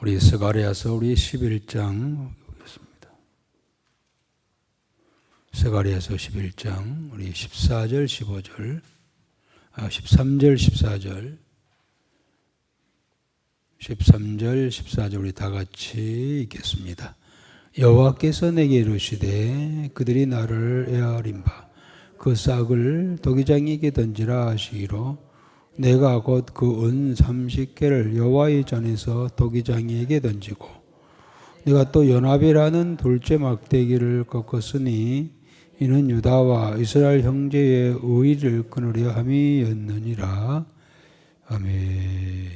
우리 스가랴서 우리 11장 보겠습니다. 스가랴서 11장 우리 14절 15절 13절 14절 13절 14절 우리 다 같이 읽겠습니다. 여호와께서 내게 이르시되 그들이 나를 에어린 바 그 싹을 도기장에게 던지라 하시기로 내가 곧 그 은 30개를 여호와의 전에서 도기장에게 던지고 내가 또 연합이라는 둘째 막대기를 꺾었으니 이는 유다와 이스라엘 형제의 의의를 끊으려 함이었느니라. 아멘.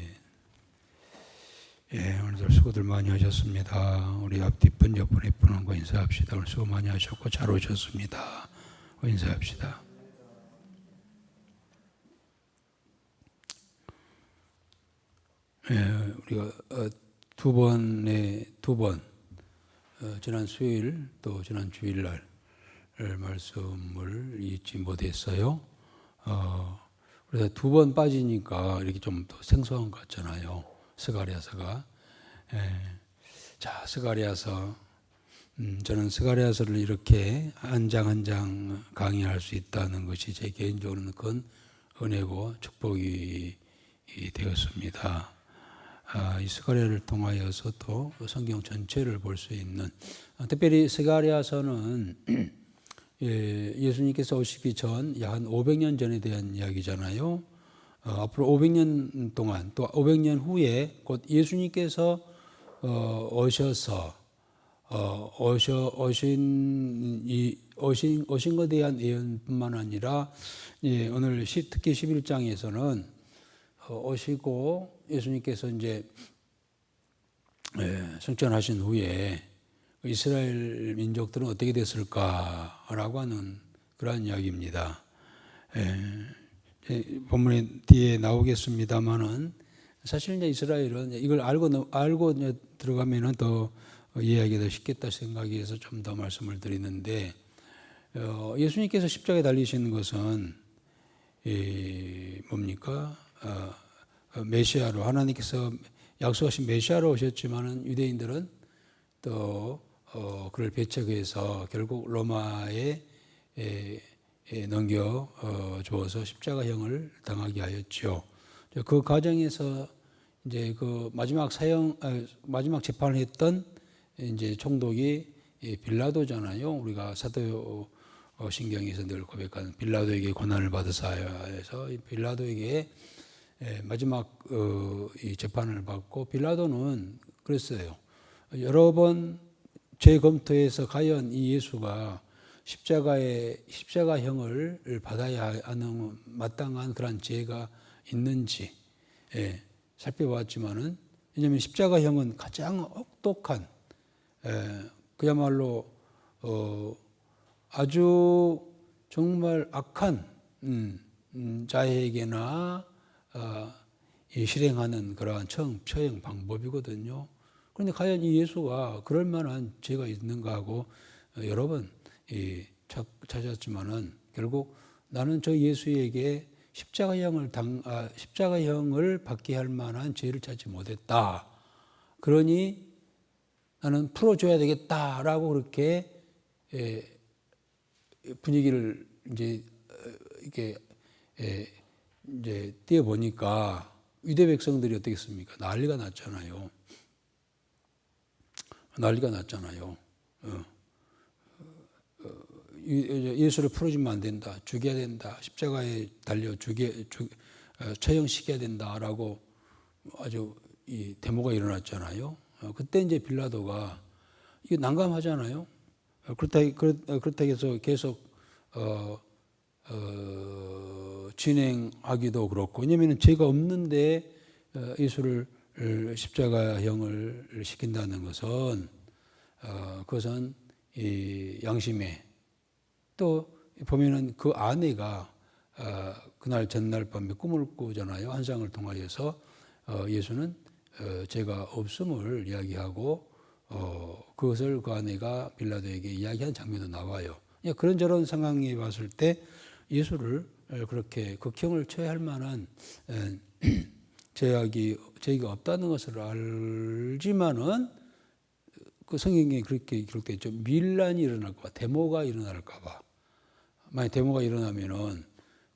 예, 오늘도 수고들 많이 하셨습니다. 우리 앞뒤분 옆분에 분한 거 인사합시다. 오늘 수고 많이 하셨고 잘 오셨습니다. 인사합시다. 예, 우리가 두 번 지난 수요일 또 지난 주일날 말씀을 잊지 못했어요. 그래서 두 번 빠지니까 이렇게 좀 더 생소한 것 같잖아요. 스가랴서가. 자, 스가랴서. 저는 스가랴서를 이렇게 한 장 한 장 강의할 수 있다는 것이 제 개인적으로는 큰 은혜고 축복이 되었습니다. 이 스가랴를 통하여서 또 성경 전체를 볼 수 있는, 특별히 스가랴서는 예수님께서 오시기 전 약 한 500년 전에 대한 이야기잖아요. 앞으로 500년 동안 또 500년 후에 곧 예수님께서 오셔서 오신 것에 대한 예언뿐만 아니라 오늘 특히 11장에서는 오시고 예수님께서 이제 승천하신 후에 이스라엘 민족들은 어떻게 됐을까라고 하는 그러한 이야기입니다. 본문에 뒤에 나오겠습니다만은 사실 이제 이스라엘은 이걸 알고 들어가면은 더 이해하기 더 쉽겠다 생각이 해서 좀 더 말씀을 드리는데, 예수님께서 십자가에 달리시는 것은 뭡니까? 메시아로 하나님께서 약속하신 메시아로 오셨지만은 유대인들은 또 그를 배척해서 결국 로마에 넘겨 주어서 십자가형을 당하게 하였죠. 그 과정에서 이제 그 마지막 재판을 했던 이제 총독이 빌라도잖아요. 우리가 사도신경에서 늘 고백하는 빌라도에게 고난을 받으사 해서 빌라도에게 마지막 이 재판을 받고, 빌라도는 그랬어요. 여러 번 재검토해서 과연 이 예수가 십자가형을 받아야 하는 마땅한 그런 죄가 있는지 살펴봤지만은, 왜냐하면 십자가형은 가장 혹독한 그야말로 아주 정말 악한 자에게나 실행하는 그러한 처형 방법이거든요. 그런데 과연 이 예수가 그럴 만한 죄가 있는가 하고 여러 번 찾았지만은 결국 나는 저 예수에게 십자가형을 받게 할 만한 죄를 찾지 못했다. 그러니 나는 풀어줘야 되겠다라고 그렇게 분위기를 이제 띄워보니까 유대 백성들이 어떻겠습니까? 난리가 났잖아요. 예수를 풀어주면 안 된다. 죽여야 된다. 십자가에 달려 처형시켜야 된다라고 아주 이 데모가 일어났잖아요. 그때 이제 빌라도가 이게 난감하잖아요. 그렇다 해서 계속 진행하기도 그렇고, 왜냐하면 죄가 없는데 예수를 십자가형을 시킨다는 것은 그것은 이 양심에, 또 보면은 그 아내가 그날 전날 밤에 꿈을 꾸잖아요. 환상을 통하여서 예수는 죄가 없음을 이야기하고 그것을 그 아내가 빌라도에게 이야기한 장면도 나와요. 그런저런 상황에 봤을 때 예수를 그렇게 극형을 처해할 만한 죄가 없다는 것을 알지만은 그 성경에 그렇게 기록되어 있죠. 밀란이 일어날까 봐, 데모가 일어날까 봐. 만약 데모가 일어나면은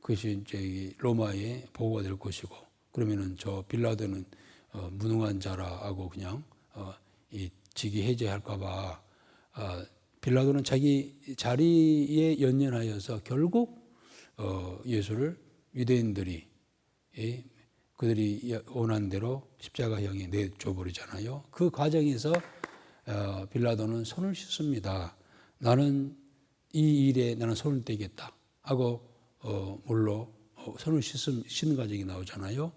그것이 이제 로마에 보고가 될 것이고, 그러면은 저 빌라도는 무능한 자라 하고 그냥 이 직위 해제할까 봐 빌라도는 자기 자리에 연연하여서 결국 예수를 유대인들이 그들이 원한 대로 십자가형에 내줘 버리잖아요. 그 과정에서 빌라도는 손을 씻습니다. 나는 이 일에 나는 손을 떼겠다 하고 물로 손을 씻는 과정이 나오잖아요.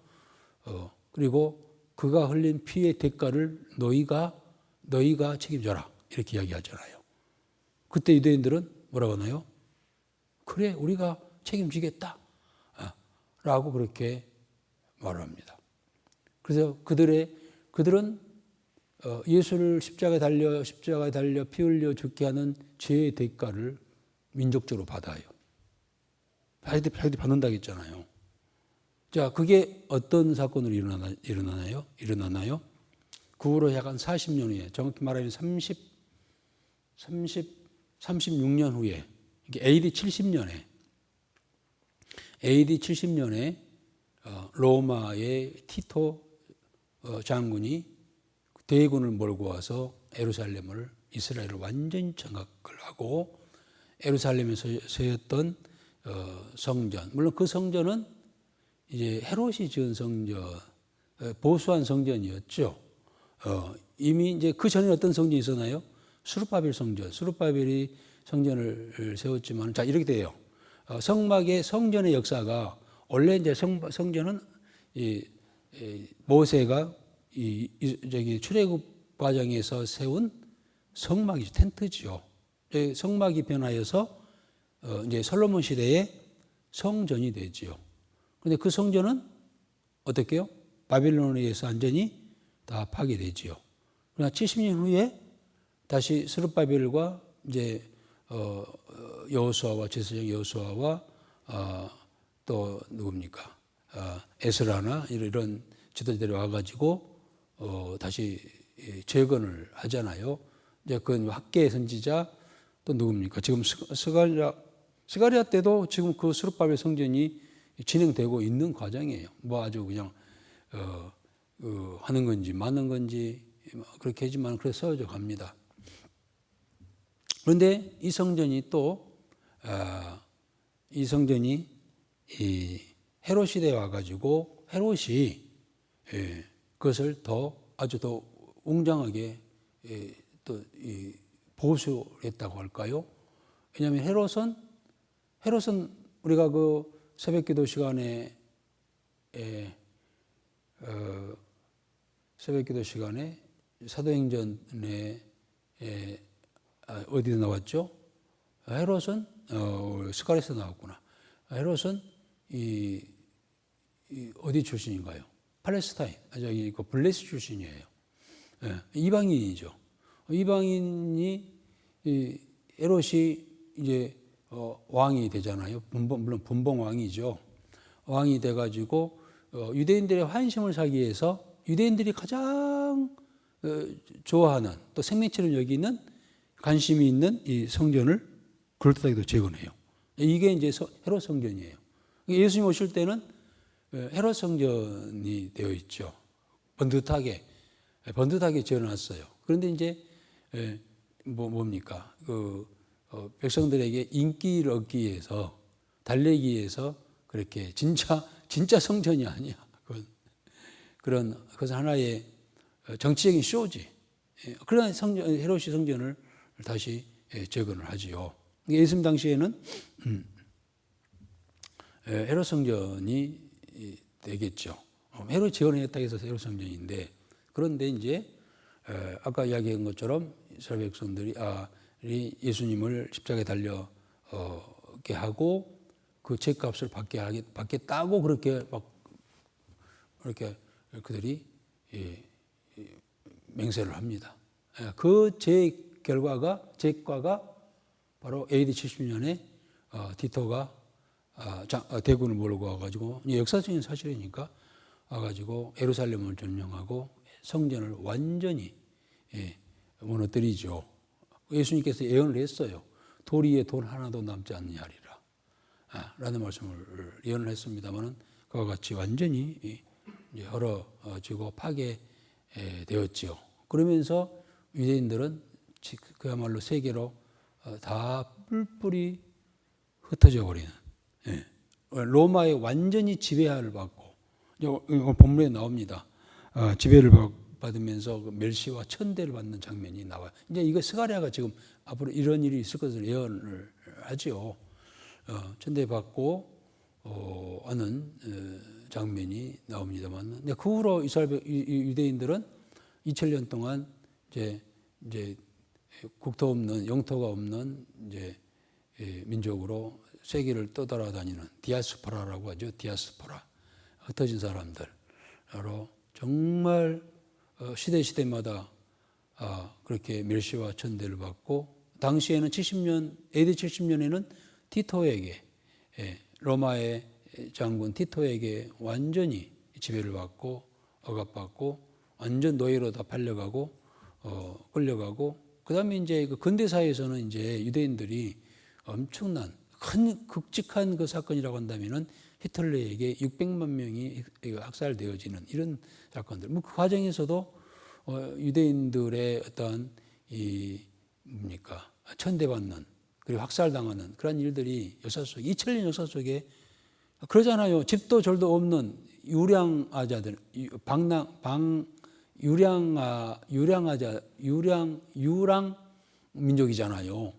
그리고 그가 흘린 피의 대가를 너희가 책임져라 이렇게 이야기하잖아요. 그때 유대인들은 뭐라고 하나요? 그래 우리가 책임지겠다 라고 그렇게 말을 합니다. 그래서 그들은 예수를 십자가에 달려 피 흘려 죽게 하는 죄의 대가를 민족적으로 받아요. 자기들이 받는다고 했잖아요. 자, 그게 어떤 사건으로 일어나나요? 그 후로 약 한 40년 후에, 정확히 말하면 36년 후에, AD 70년에 로마의 티토 장군이 대군을 몰고 와서 예루살렘을 이스라엘을 완전히 장악을 하고 예루살렘에서 세웠던 성전, 물론 그 성전은 이제 헤롯이 지은 성전, 보수한 성전이었죠. 이미 이제 그 전에 어떤 성전이 있었나요? 수르바벨 성전. 수르바벨이 성전을 세웠지만, 자, 이렇게 돼요. 성전의 역사가, 원래 이제 성전은 모세가 출애굽 과정에서 세운 성막이죠. 텐트죠. 성막이 변하여서 이제 솔로몬 시대에 성전이 되지요. 그런데 그 성전은 어떻게 해요? 바빌론에 의해서 완전히 다 파괴되지요. 그러나 70년 후에 다시 스룹바벨과 이제 여호수아와 제사장 여호수아와 또 누굽니까? 에스라나 이런 지도자들이 와가지고 다시 재건을 하잖아요. 이제 그 학계 선지자 또 누굽니까? 지금 스가랴 때도 지금 그 스룹바벨 성전이 진행되고 있는 과정이에요. 뭐 아주 그냥 하는 건지 마는 건지 그렇게 하지만 그래서 써져 갑니다. 그런데 이 성전이 헤롯 시대에 와가지고 헤롯이 그것을 아주 더 웅장하게 또 보수했다고 할까요? 왜냐하면 헤롯은 우리가 그 새벽기도 시간에 사도행전에 어디서 나왔죠? 헤롯은 스가랴에서 나왔구나. 헤롯은 어디 출신인가요? 팔레스타인, 그 블레스 출신이에요. 이방인이죠. 이방인이 헤롯이 이제 왕이 되잖아요. 물론 분봉 왕이죠. 왕이 돼가지고 유대인들의 환심을 사기 위해서 유대인들이 가장 좋아하는 또 생명체를 여기는 관심이 있는 이 성전을 그럴듯하게도 재건해요. 이게 이제 헤롯 성전이에요. 예수님 오실 때는 헤롯 성전이 되어 있죠. 번듯하게 지어놨어요. 그런데 이제 뭡니까? 백성들에게 인기를 얻기 위해서 달래기 위해서 그렇게 진짜 성전이 아니야. 그것은 하나의 정치적인 쇼지. 그러나 헤롯이 성전을 다시 재건을 하지요. 예수님 당시에는 헤롯 성전이 되겠죠. 헤롯 재건했다고 해서 헤롯 성전인데, 그런데 이제 아까 이야기한 것처럼 이스라엘 백성들이 예수님을 십자가에 달려게 하고 그 죄값을 받겠다고 그렇게 그들이 맹세를 합니다. 그 죄과가 바로 AD 70년에 티토가 대군을 몰고 와가지고 역사적인 사실이니까 와가지고 예루살렘을 점령하고 성전을 완전히 무너뜨리죠. 예수님께서 예언을 했어요. 돌 위에 돌 하나도 남지 않느냐리라 라는 말씀을 예언을 했습니다마는 그와 같이 완전히 헐어지고 파괴되었지요. 그러면서 유대인들은 그야말로 세계로 다 뿔뿔이 흩어져 버리는 로마의 완전히 지배를 받고 본문에 나옵니다. 지배를 받으면서 멸시와 천대를 받는 장면이 나와요. 이제 이거 스가랴가 지금 앞으로 이런 일이 있을 것을 예언을 하죠. 천대받고 하는 장면이 나옵니다만, 그 후로 이스라엘 유대인들은 2000년 동안 이제 국토 없는 영토가 없는 이제 민족으로 세계를 떠돌아다니는 디아스포라라고 하죠. 디아스포라, 흩어진 사람들로 정말 시대마다 그렇게 멸시와 천대를 받고, 당시에는 AD 70년에는 티토에게 로마의 장군 티토에게 완전히 지배를 받고 억압받고 완전 노예로 다 팔려가고 끌려가고, 그다음에 이제 그 근대사회에서는 이제 유대인들이 엄청난 큰 굵직한 그 사건이라고 한다면은 히틀러에게 600만 명이 학살되어지는 이런 사건들. 그 과정에서도 유대인들의 어떤 천대받는 그리고 학살당하는 그런 일들이 역사 속에 2000년 역사 속에 그러잖아요. 집도 절도 없는 유랑아자들, 유랑 민족이잖아요.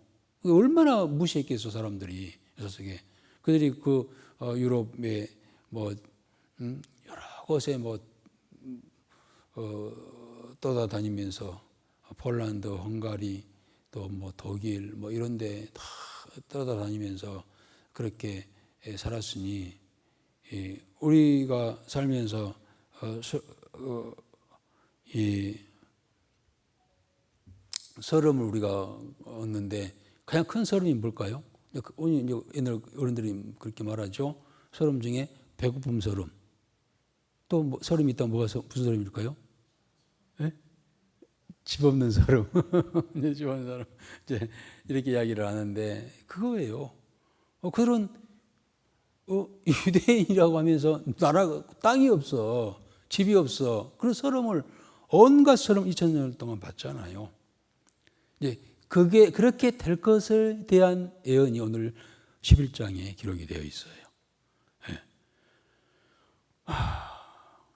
얼마나 무시했겠어 사람들이 역사 속에. 그들이 그 유럽의 여러 곳에 떠다니면서 폴란드, 헝가리, 또 독일 이런데 다 떠다니면서 그렇게 살았으니, 우리가 살면서 이 서름을 우리가 얻는데 가장 큰 서름이 뭘까요? 오늘 옛날 어른들이 그렇게 말하죠. 서름 중에 배고픔 서름. 또 서름이 있다면 무슨 서름일까요? 네? 집 없는 서름. 집 없는 서름. 이제 이렇게 이야기를 하는데 그거예요. 그들은 유대인이라고 하면서 나라가 땅이 없어, 집이 없어. 그런 서름을 온갖 서름 2000년 동안 받잖아요. 이제 그게 그렇게 될 것을 대한 예언이 오늘 11장에 기록이 되어 있어요.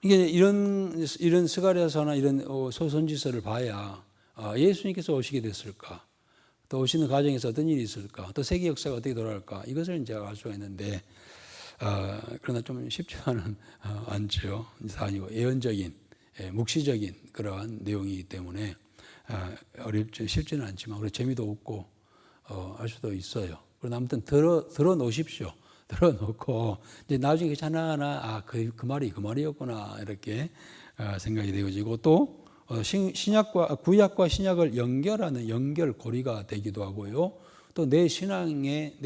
이게 이런 스가랴서나 이런 소선지서를 봐야 예수님께서 오시게 됐을까, 또 오시는 과정에서 어떤 일이 있을까, 또 세계 역사가 어떻게 돌아갈까, 이것을 이제 알 수가 있는데, 그러나 좀 쉽지만은 않죠. 아니고 예언적인, 묵시적인 그러한 내용이기 때문에 쉽지는 않지만 그래 재미도 없고 알 수도 있어요. 그러나 아무튼 들어 놓으십시오. 들어놓고 이제 나중에 하나하나 그 말이 그 말이었구나 이렇게 생각이 되어지고, 또 구약과 신약을 연결하는 연결고리가 되기도 하고요. 또 내 신앙의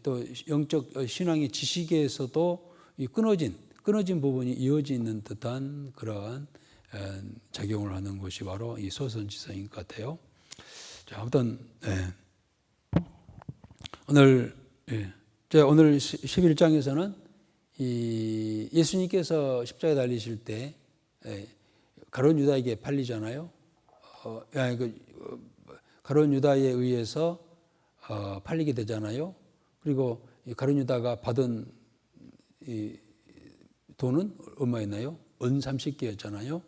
또 영적 신앙의 지식에서도 이 끊어진 부분이 이어지는 듯한 그러한 작용을 하는 것이 바로 이 소선지서인 것 같아요. 자, 아무튼 오늘 11장에서는 이 예수님께서 십자가에 달리실 때 가룟 유다에게 팔리잖아요. 가룟 유다에 의해서 팔리게 되잖아요. 그리고 가룟 유다가 받은 이 돈은 얼마였나요? 은 30개였잖아요.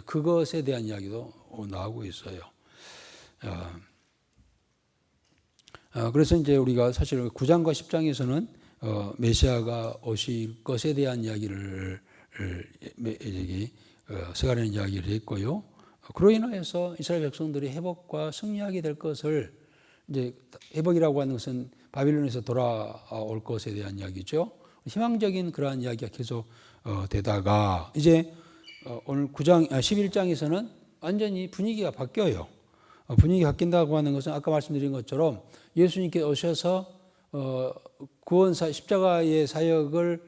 그것에 대한 이야기도 나오고 있어요. 그래서 이제 우리가 사실 9장과 10장에서는 메시아가 오실 것에 대한 이야기를 스가랴는 이야기를 했고요. 그로 인하여서 이스라엘 백성들이 회복과 승리하게 될 것을, 이제 회복이라고 하는 것은 바빌론에서 돌아올 것에 대한 이야기죠. 희망적인 그러한 이야기가 계속 되다가 이제 오늘 11장에서는 완전히 분위기가 바뀌어요. 분위기가 바뀐다고 하는 것은 아까 말씀드린 것처럼 예수님께 오셔서 구원사 십자가의 사역을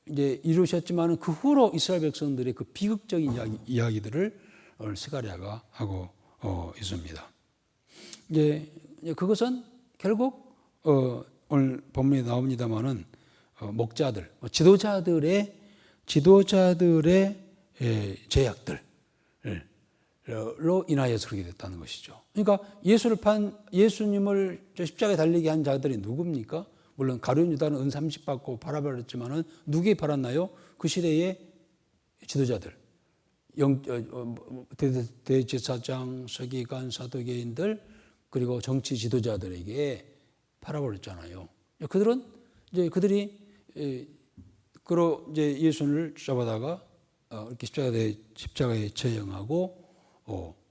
이제 이루셨지만은 그 후로 이스라엘 백성들의 그 비극적인 이야기들을 스가랴가 하고 있습니다. 이제 그것은 결국 오늘 본문에 나옵니다만은 목자들, 지도자들의 죄악들로 인하여서 그렇게 됐다는 것이죠. 그러니까 예수님을 십자가에 달리게 한 자들이 누굽니까? 물론 가룟 유다는 은 30 받고 팔아버렸지만은 누구에 팔았나요? 그 시대의 지도자들, 대제사장, 서기관, 사도계인들, 그리고 정치 지도자들에게 팔아버렸잖아요. 그들이 이제 예수를 잡아다가 이렇게 십자가에 처형하고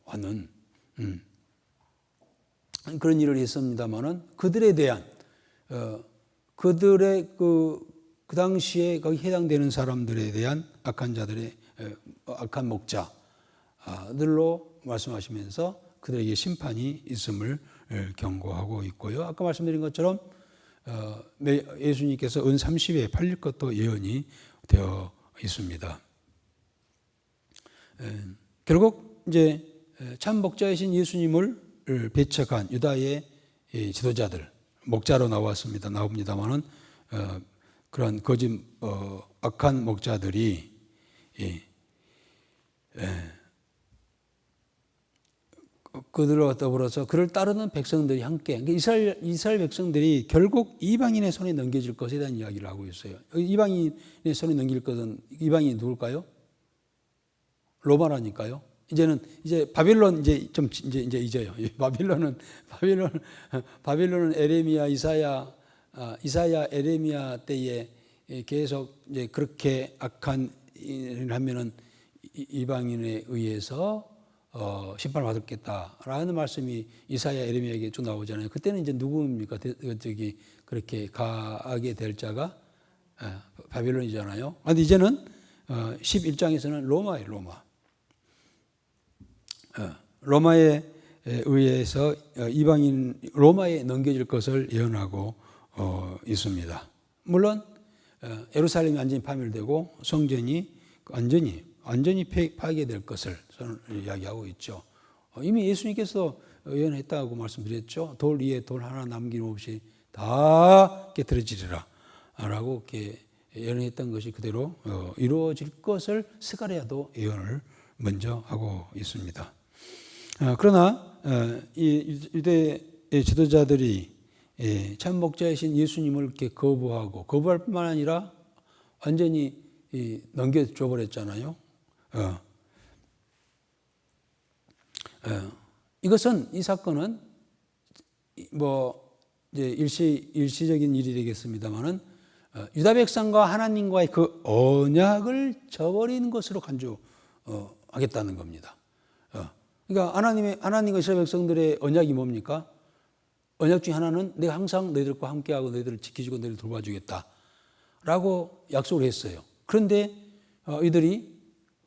하는 그런 일을 했습니다만은 그들에 대한 그들의 그 당시에 거기 해당되는 사람들에 대한 악한 자들의 악한 목자들로 말씀하시면서 그들에게 심판이 있음을 경고하고 있고요. 아까 말씀드린 것처럼 예수님께서 은 30에 팔릴 것도 예언이 되어 있습니다. 결국 이제 참 목자이신 예수님을 배척한 유다의 지도자들, 목자로 나옵니다만은 그런 거짓 악한 목자들이 그들과 더불어서 그를 따르는 백성들이 함께, 이스라엘 백성들이 결국 이방인의 손에 넘겨질 것에 대한 이야기를 하고 있어요. 이방인의 손에 넘길 것은 이방인이 누굴까요? 로마라니까요. 이제 바빌론 이제 잊어요. 바빌론은 에레미야, 이사야, 에레미야 때에 계속 이제 그렇게 악한 일을 하면은 이방인에 의해서 심판을 받겠다라는 말씀이 이사야, 에레미야에게 쭉 나오잖아요. 그때는 이제 누구입니까? 그렇게 가게 될 자가 바빌론이잖아요. 그런데 이제는 11장에서는 로마예요, 로마. 로마에 의해서 이방인 로마에 넘겨질 것을 예언하고 있습니다. 물론 예루살렘이 완전히 파멸되고 성전이 완전히 파괴될 것을 저는 이야기하고 있죠. 이미 예수님께서 예언했다고 말씀드렸죠. 돌 위에 돌 하나 남김없이 다 깨트려지리라 라고 이렇게 예언했던 것이 그대로 이루어질 것을 스가랴도 예언을 먼저 하고 있습니다. 그러나 이 유대의 지도자들이 참 목자이신 예수님을 이렇게 거부할 뿐만 아니라 완전히 넘겨줘 버렸잖아요. 이 사건은 이제 일시적인 일이 되겠습니다만은 유다 백성과 하나님과의 그 언약을 저버리는 것으로 간주하겠다는 겁니다. 그러니까 하나님과 이스라엘 백성들의 언약이 뭡니까? 언약 중에 하나는 내가 항상 너희들과 함께하고 너희들을 지켜주고 너희들을 돌봐주겠다라고 약속을 했어요. 그런데 이들이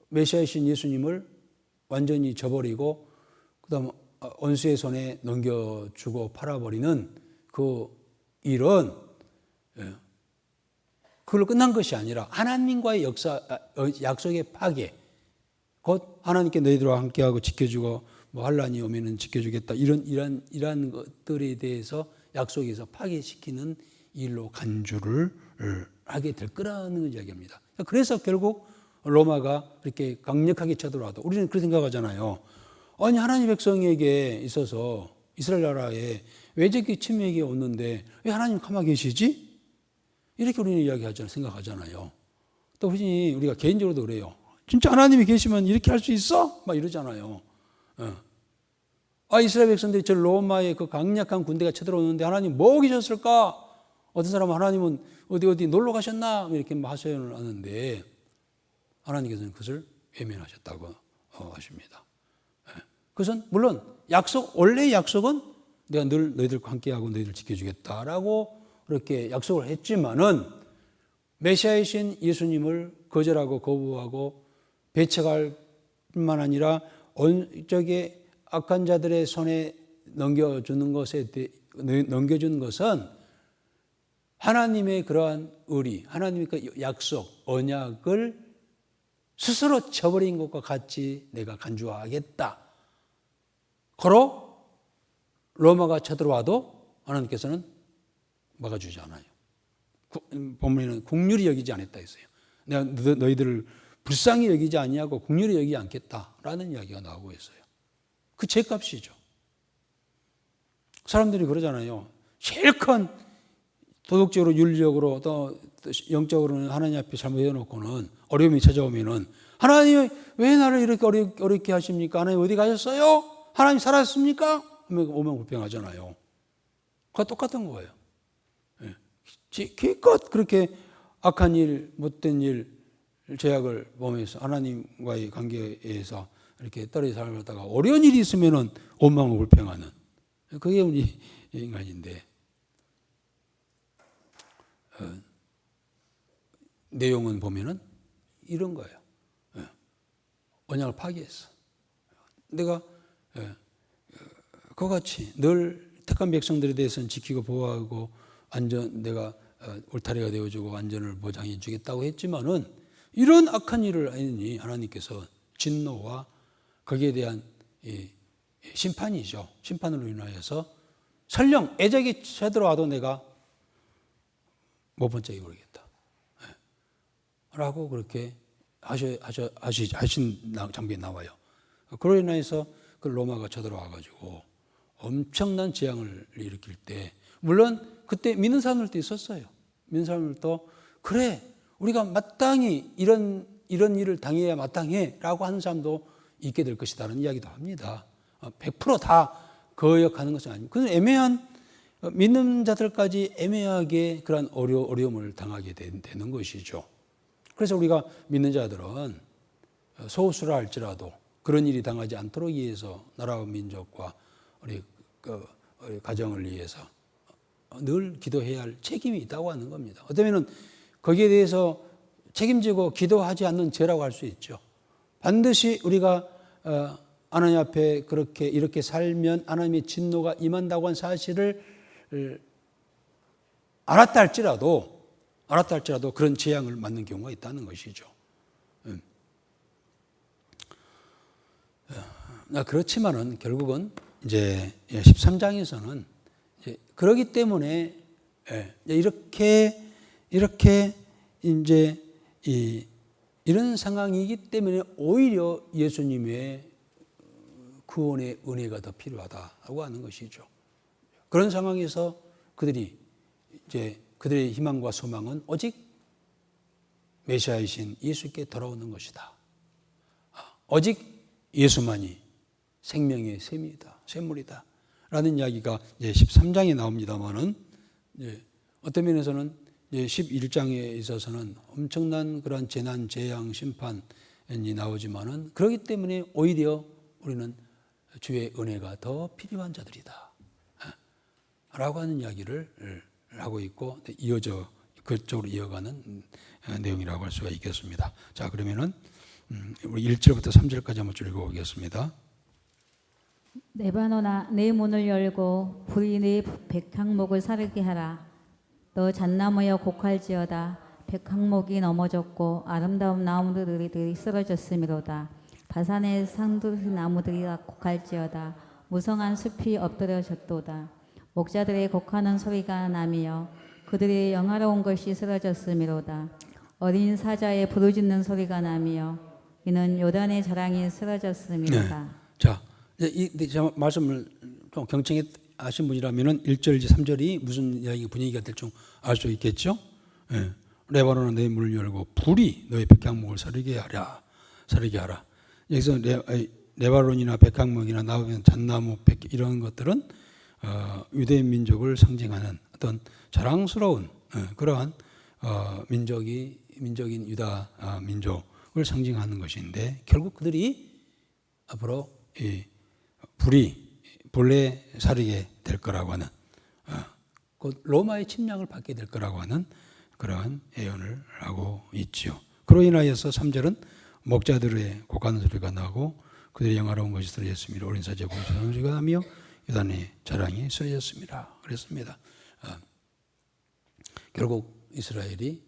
메시아이신 예수님을 완전히 저버리고 그다음 원수의 손에 넘겨주고 팔아버리는 그 일은 그걸로 끝난 것이 아니라 하나님과의 약속의 파괴, 곧 하나님께 너희들과 함께하고 지켜주고 환란이 오면은 지켜주겠다 이런 것들에 대해서 약속에서 파괴시키는 일로 간주를 하게 될 거라는 이야기입니다. 그래서 결국 로마가 그렇게 강력하게 쳐들어와도 우리는 그렇게 생각하잖아요. 아니 하나님 백성에게 있어서 이스라엘 나라에 외적인 침략이 오는데 왜 하나님 가만히 계시지? 이렇게 우리는 생각하잖아요. 또 우리가 개인적으로도 그래요. 진짜 하나님이 계시면 이렇게 할 수 있어? 막 이러잖아요. 이스라엘 백성들이 저 로마의 그 강력한 군대가 쳐들어오는데 하나님 뭐 계셨을까? 어떤 사람은 하나님은 어디 놀러 가셨나? 이렇게 하소연을 하는데 하나님께서는 그것을 외면하셨다고 하십니다. 그것은 물론 원래의 약속은 내가 늘 너희들과 함께하고 너희들 지켜주겠다라고 그렇게 약속을 했지만은 메시아이신 예수님을 거절하고 거부하고 배척할 뿐만 아니라 저게 악한 자들의 손에 넘겨준 것은 하나님의 그러한 의리, 하나님의 그 약속, 언약을 스스로 저버린 것과 같이 내가 간주하겠다. 고로 로마가 쳐들어와도 하나님께서는 막아주지 않아요. 본문에는 긍휼히 여기지 않았다 했어요. 내가 너희들을 불쌍히 여기지 아니하고 긍휼히 여기지 않겠다라는 이야기가 나오고 있어요. 그 죄값이죠. 사람들이 그러잖아요. 제일 큰 도덕적으로, 윤리적으로, 또 영적으로는 하나님 앞에 잘못해놓고는 어려움이 찾아오면은 하나님 왜 나를 이렇게 어렵게 하십니까? 하나님 어디 가셨어요? 하나님 살았습니까? 오면 불평하잖아요. 그거 똑같은 거예요. 기껏 그렇게 악한 일, 못된 일, 죄악을 범해서 하나님과의 관계에서 이렇게 떨어져 살다가 어려운 일이 있으면은 원망을 불평하는 그게 우리 인간인데 내용은 보면은 이런 거예요. 언약을 파기했어. 내가 그와 같이 늘 택한 백성들에 대해서는 지키고 보호하고 내가 울타리가 되어주고 안전을 보장해 주겠다고 했지만은 이런 악한 일을 하니 하나님께서 진노와 거기에 대한 심판이죠. 심판으로 인하여서 설령 애적이 쳐들어와도 내가 못 번쩍이 오르겠다. 라고 그렇게 하신 장면이 나와요. 그로 인해서 그 로마가 쳐들어와가지고 엄청난 재앙을 일으킬 때, 물론 그때 믿는 사람들도 있었어요. 믿는 사람들도 그래 우리가 마땅히 이런 일을 당해야 마땅해 라고 하는 사람도 있게 될 것이다라는 이야기도 합니다. 100% 거역하는 것은 아닙니다. 그래서 애매한 믿는 자들까지 애매하게 그런 어려움을 당하게 되는 것이죠. 그래서 우리가 믿는 자들은 소수라 할지라도 그런 일이 당하지 않도록 위해서 나라와 민족과 우리 가정을 위해서 늘 기도해야 할 책임이 있다고 하는 겁니다. 어쩌면은 거기에 대해서 책임지고 기도하지 않는 죄라고 할 수 있죠. 반드시 우리가 하나님 앞에 이렇게 살면 하나님의 진노가 임한다고 한 사실을 알았다 할지라도 그런 재앙을 맞는 경우가 있다는 것이죠. 그렇지만은 결국은 이제 13장에서는 그러기 때문에 이렇게 이제 이런 상황이기 때문에 오히려 예수님의 구원의 은혜가 더 필요하다고 하는 것이죠. 그런 상황에서 그들의 희망과 소망은 오직 메시아이신 예수께 돌아오는 것이다. 오직 예수만이 생명의 샘물이다. 라는 이야기가 이제 13장에 나옵니다만은 어떤 면에서는 11장에 있어서는 엄청난 그런 재난, 재앙, 심판이 나오지만은 그렇기 때문에 오히려 우리는 주의 은혜가 더 필요한 자들이다. 라고 하는 이야기를 하고 있고 그쪽으로 이어가는 내용이라고 할 수가 있겠습니다. 자, 그러면은 우리 1절부터 3절까지 한번 읽어보겠습니다. 레바논아 내 문을 열고 불이 내 백향목을 사르게 하라. 너 잣나무여 곡할지어다. 백향목이 넘어졌고 아름다운 나무들이 쓰러졌음이로다. 바산의 상두리 나무들이 곡할지어다. 무성한 숲이 엎드려졌도다. 목자들의 곡하는 소리가 나며 그들의 영화로운 것이 쓰러졌음이로다. 어린 사자의 부르짖는 소리가 나며 이는 요단의 자랑이 쓰러졌음이로다. 네. 자, 제가 말씀을 좀 경청해 하신 분이라면은 1절, 3절이 무슨 이야기 분위기가 될지 알 수 있겠죠? 네. 레바논은 내 문을 열고 불이 너의 백향목을 사르게 하라. 여기서 레바논이나 백향목이나 나오면 잣나무, 이런 것들은 유대인 민족을 상징하는 어떤 자랑스러운 그러한 민족인 유다 민족을 상징하는 것인데, 결국 그들이 앞으로 본래 사르게 될 거라고 하는 곧 로마의 침략을 받게 될 거라고 하는 그러한 예언을 하고 있지요. 그로 인하여서 3절은 목자들의 곡하는 소리가 나고 그들의 영화로운 것이 쓰러졌습니다. 어린 사자의 부르짖는 소리가 나며 요단의 자랑이 쓰러졌습니다. 그랬습니다. 결국 이스라엘이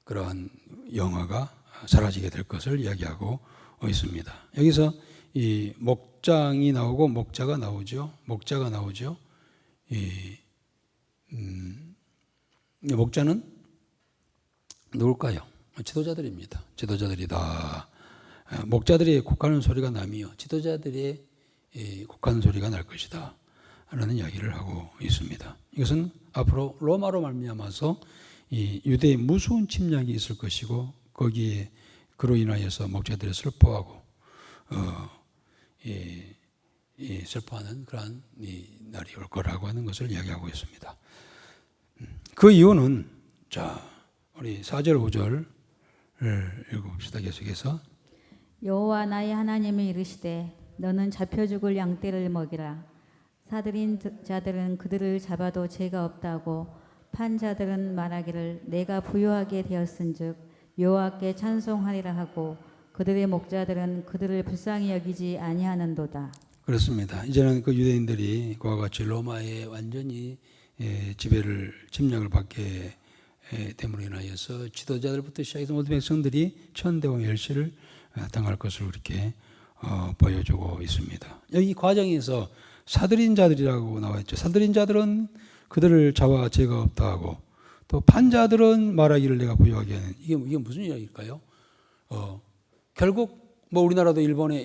그러한 영화가 사라지게 될 것을 이야기하고 있습니다. 여기서 이 목장이 나오고 목자가 나오죠. 목자가 나오죠. 목자는 누굴까요? 지도자들입니다. 지도자들이 다 목자들이 곡하는 소리가 나며 지도자들의 곡하는 소리가 날 것이다 라는 이야기를 하고 있습니다. 이것은 앞으로 로마로 말미암아서 이 유대의 무서운 침략이 있을 것이고 거기에 그로 인하여서 목자들이 슬퍼하고 슬퍼하는 그러한 이 날이 올 거라고 하는 것을 이야기하고 있습니다. 그 이유는 자 우리 4절 5절을 읽어봅시다. 계속해서 여호와 나의 하나님이 이르시되 너는 잡혀 죽을 양떼를 먹이라. 사들인 자들은 그들을 잡아도 죄가 없다고 판 자들은 말하기를 내가 부요하게 되었은즉 여호와께 찬송하리라 하고 그들의 목자들은 그들을 불쌍히 여기지 아니하는도다. 그렇습니다. 이제는 그 유대인들이 그와 같이 로마에 완전히 침략을 받게 됨으로 인하여서 지도자들부터 시작해서 모든 백성들이 천대와 멸시를 당할 것을 그렇게 보여주고 있습니다. 여기 과정에서 사들인 자들이라고 나와 있죠. 사들인 자들은 그들을 잡아 죄가 없다 하고 또 판자들은 말하기를 내가 부요하게 하는 이게 무슨 이야기일까요? 결국 뭐 우리나라도 일본에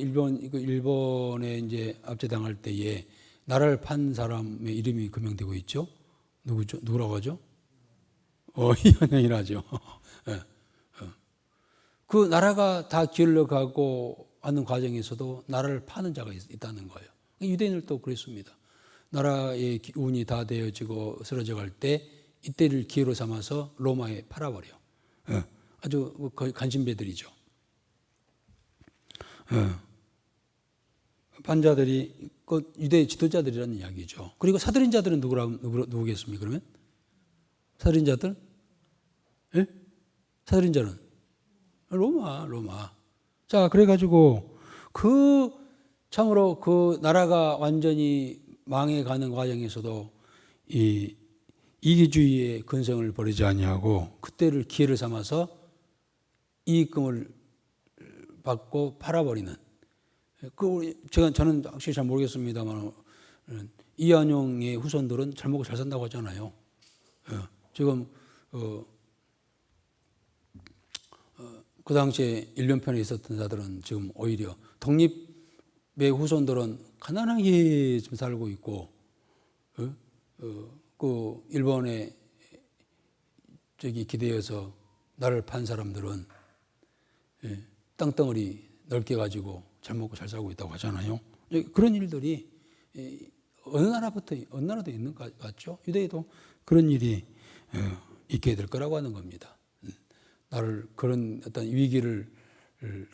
이제 압제당할 때에 나라를 판 사람의 이름이 금명되고 있죠. 누구라고 하죠? 이현영이라죠. 그 나라가 다 기울어가고 하는 과정에서도 나라를 파는 자가 있다는 거예요. 유대인들도 그랬습니다. 나라의 운이 다 되어지고 쓰러져 갈 때 이때를 기회로 삼아서 로마에 팔아버려. 아주 거의 간신배들이죠. 판자들이 그 유대 지도자들이라는 이야기죠. 그리고 사들인 자들은 누구겠습니까? 그러면 사들인 자들? 예? 사들인 자는 로마. 자, 그래가지고 참으로 그 나라가 완전히 망해가는 과정에서도 이 이기주의의 근성을 버리지 아니하고 그때를 기회를 삼아서 이익금을 받고 팔아버리는 저는 확실히 잘 모르겠습니다만 이한용의 후손들은 잘 먹고 잘 산다고 하잖아요. 지금 그 당시에 일련편에 있었던 자들은 지금 오히려 독립의 후손들은 가난하게 지금 살고 있고 그 일본에 기대어서 나를 판 사람들은 땅덩어리 넓게 가지고 잘 먹고 잘 살고 있다고 하잖아요. 그런 일들이 어느 나라도 있는 것 같죠. 유대에도 그런 일이 있게 될 거라고 하는 겁니다. 나를 그런 어떤 위기를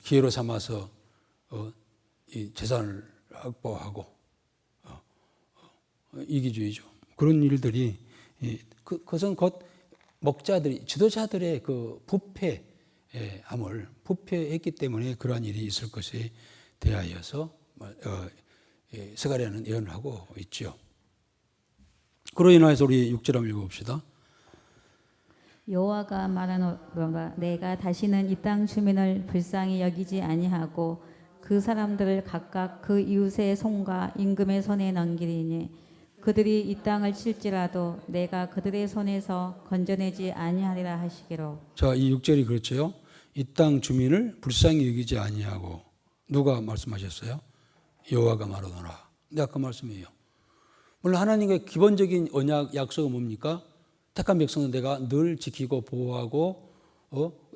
기회로 삼아서 이 재산을 확보하고 이기주의죠. 그런 일들이 그것은 곧 목자들이 지도자들의 그 부패했기 때문에 그러한 일이 있을 것에 대하여서 스가랴는 예언을 하고 있죠. 그로 인해서 우리 6절 한번 읽어봅시다. 여호와가 말하노라 내가 다시는 이 땅 주민을 불쌍히 여기지 아니하고 그 사람들을 각각 그 이웃의 손과 임금의 손에 넘기리니 그들이 이 땅을 칠지라도 내가 그들의 손에서 건져내지 아니하리라 하시기로. 자, 이 6절이 그렇죠. 이 땅 주민을 불쌍히 여기지 아니하고 누가 말씀하셨어요? 여호와가 말하노라. 네, 아까 말씀이에요. 물론 하나님의 기본적인 언약 약속은 뭡니까? 택한 백성은 내가 늘 지키고 보호하고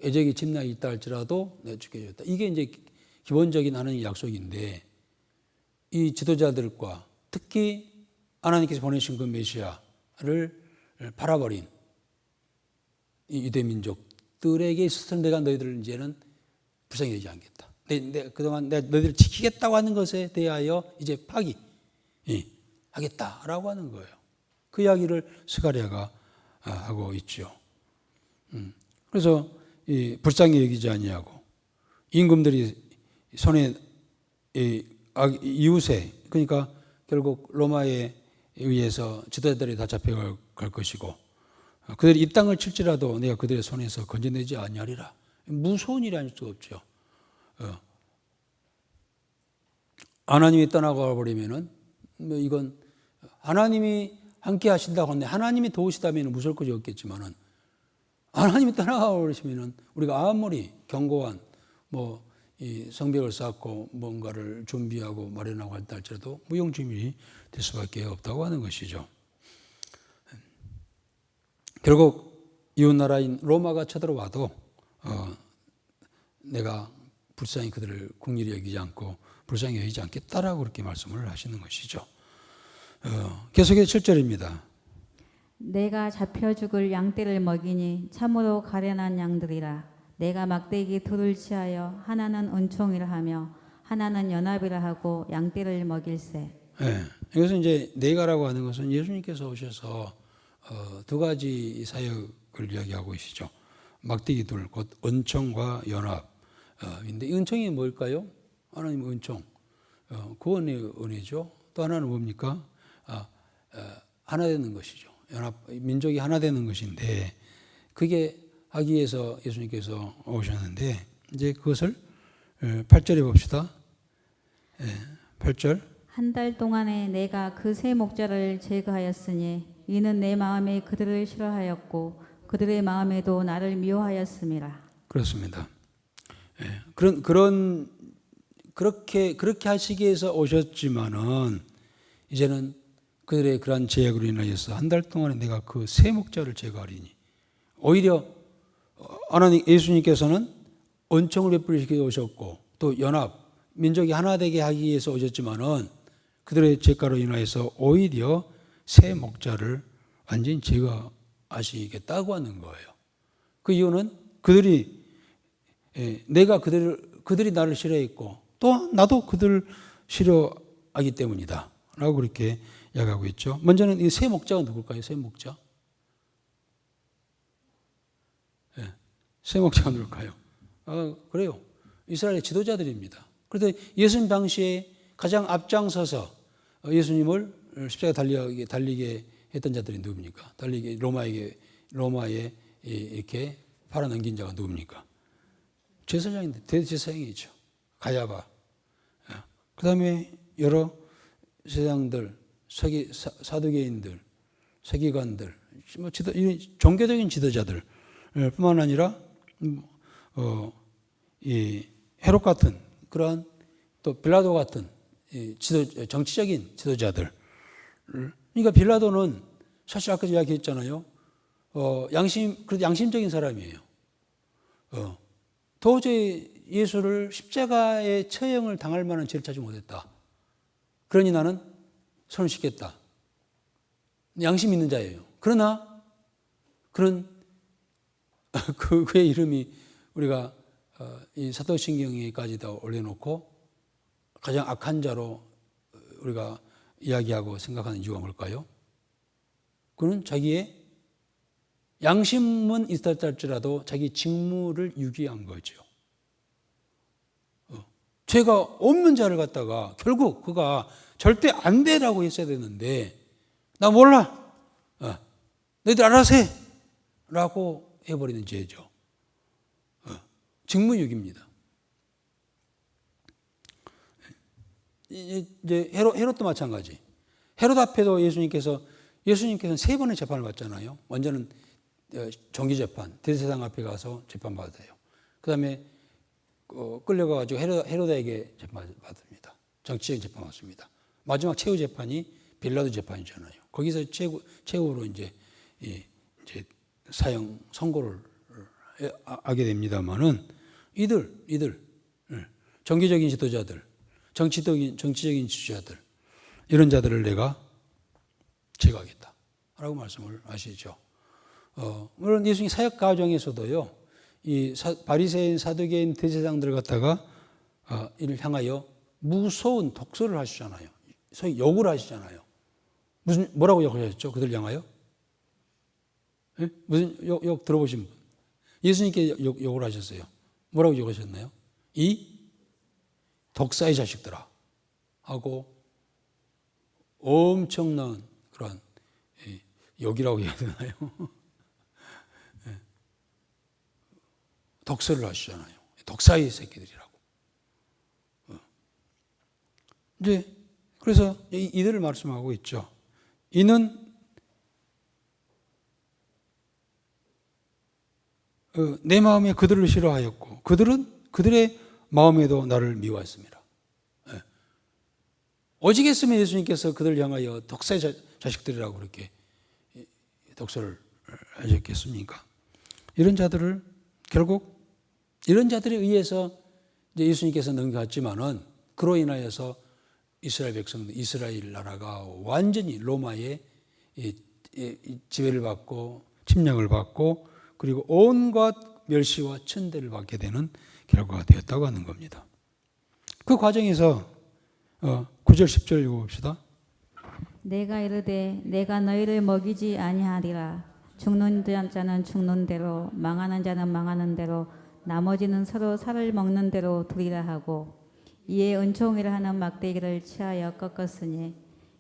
애적이 침략이 있다 할지라도 내가 지켜줬다. 이게 이제 기본적인 하나님의 약속인데 이 지도자들과 특히 하나님께서 보내신 그 메시아를 팔아버린 이 유대 민족들에게 있어서는 내가 너희들을 이제는 불쌍히 여기지 않겠다. 그동안 내가 너희들을 지키겠다고 하는 것에 대하여 이제 하겠다라고 하는 거예요. 그 이야기를 스가랴가 하고 있죠. 그래서 불쌍히 여기지 아니하고 임금들이 손에 이웃에 그러니까 결국 로마에 의해서 지도자들이 다 잡혀갈 것이고 그들이 이 땅을 칠지라도 내가 그들의 손에서 건져내지 아니하리라. 무서운 일이 아닐 수가 없죠. 하나님이 떠나가 버리면은 이건 하나님이 함께 하신다고 하는데 하나님이 도우시다면 무서울 것이 없겠지만은 하나님이 떠나가 버리시면은 우리가 아무리 견고한 이 성벽을 쌓고 뭔가를 준비하고 마련하고 한다 할지라도 무용지물이 될 수밖에 없다고 하는 것이죠. 결국 이웃 나라인 로마가 쳐들어와도 내가 불쌍히 그들을 긍휼히 여기지 않고 불쌍히 여기지 않겠다라고 그렇게 말씀을 하시는 것이죠. 계속해서 7절입니다. 내가 잡혀 죽을 양떼를 먹이니 참으로 가련한 양들이라. 내가 막대기 둘을 취하여 하나는 은총이라 하며 하나는 연합이라 하고 양떼를 먹일세. 네, 이것은 이제 내가라고 하는 것은 예수님께서 오셔서 두 가지 사역을 이야기하고 계시죠. 막대기 둘, 곧 은총과 연합인데 이 은총이 뭘까요? 하나님의 은총, 구원의 은혜죠. 또 하나는 뭡니까? 하나 되는 것이죠. 연합, 민족이 하나 되는 것인데 그게 하기 위해서 예수님께서 오셨는데 이제 그것을 8절에 봅시다. 8절. 한 달 동안에 내가 그 세 목자를 제거하였으니 이는 내 마음에 그들을 싫어하였고 그들의 마음에도 나를 미워하였음이라. 그렇습니다. 그렇게 하시기 위해서 오셨지만은 이제는 그들의 그러한 제약으로 인하여서 한 달 동안에 내가 그 세 목자를 제거하리니 오히려 하나님 예수님께서는 은총을 베풀시켜 오셨고 또 연합 민족이 하나 되게 하기 위해서 오셨지만은 그들의 죄가로 인하여서 오히려 새 목자를 완전히 제거하시겠다고 하는 거예요. 그 이유는 그들이 그들이 나를 싫어했고 또 나도 그들을 싫어하기 때문이다 라고 그렇게 이야기하고 있죠. 먼저는 이 새 목자가 누굴까요? 새 목자? 새 목자가 누굴까요? 그래요. 이스라엘의 지도자들입니다. 그런데 예수님 당시에 가장 앞장서서 예수님을 십자가에 달리게 했던 자들이 누굽니까? 로마에 이렇게 팔아넘긴 자가 누굽니까? 제사장인데 대제사장이죠. 가야바. 그 다음에 여러 세상들, 사두개인들, 서기관들, 종교적인 지도자들 뿐만 아니라 이 헤롯 같은 그러한 또 빌라도 같은 정치적인 지도자들. 그러니까 빌라도는 사실 아까 이야기했잖아요. 그래도 양심적인 사람이에요. 도저히 예수를 십자가의 처형을 당할 만한 죄를 찾지 못했다. 그러니 나는 손을 씻겠다. 양심 있는 자예요. 그러나 그런 그의 이름이 우리가 이 사도신경에까지도 올려놓고 가장 악한 자로 우리가 이야기하고 생각하는 이유가 뭘까요? 그는 자기의 양심은 있었을지라도 자기 직무를 유기한 거죠. 죄가 없는 자를 갖다가 결국 그가 절대 안 되라고 했어야 되는데 나 몰라. 너희들 알아서 해. 라고 해버리는 죄죠. 직무유기입니다. 이제 헤롯도 마찬가지. 헤롯 앞에도 예수님께서는 3번의 재판을 받잖아요. 먼저는 정기재판, 대제사장 앞에 가서 재판받아요. 그 다음에 끌려가가지고 헤롯에게 재판받습니다. 정치적인 재판받습니다. 마지막 최후 재판이 빌라도 재판이잖아요. 거기서 최후로 이제 사형 선고를 하게 됩니다만은 이들 정기적인 지도자들, 정치적인 지도자들 이런 자들을 내가 제거하겠다라고 말씀을 하시죠. 물론 예수님 사역 과정에서도요, 이 바리새인, 사두개인, 대제사장들을 갖다가 이를 향하여 무서운 독설을 하시잖아요. 소위 욕을 하시잖아요. 뭐라고 욕하셨죠? 그들 향하여? 네? 무슨 욕 들어보신 분? 예수님께 욕을 하셨어요. 뭐라고 욕하셨나요? 이 독사의 자식들아 하고 엄청난 그런 욕이라고 해야 되나요? 독서를 하시잖아요. 독사의 새끼들이라고. 이제 그래서 이들을 말씀하고 있죠. 이는 내 마음에 그들을 싫어하였고 그들은 그들의 마음에도 나를 미워했습니다. 오직했으면 예수님께서 그들을 향하여 독사의 자식들이라고 그렇게 독서를 하셨겠습니까? 이런 자들을 결국 이런 자들에 의해서 이제 예수님께서 넘겨갔지만은 그로 인하여서 이스라엘 백성들, 이스라엘 나라가 완전히 로마의 지배를 받고 침략을 받고 그리고 온갖 멸시와 천대를 받게 되는 결과가 되었다고 하는 겁니다. 그 과정에서 9절 10절 읽어봅시다. 내가 이르되 내가 너희를 먹이지 아니하리라. 죽는 자는 죽는 대로 망하는 자는 망하는 대로 나머지는 서로 살을 먹는 대로 두리라 하고 이에 은총이라 하는 막대기를 취하여 꺾었으니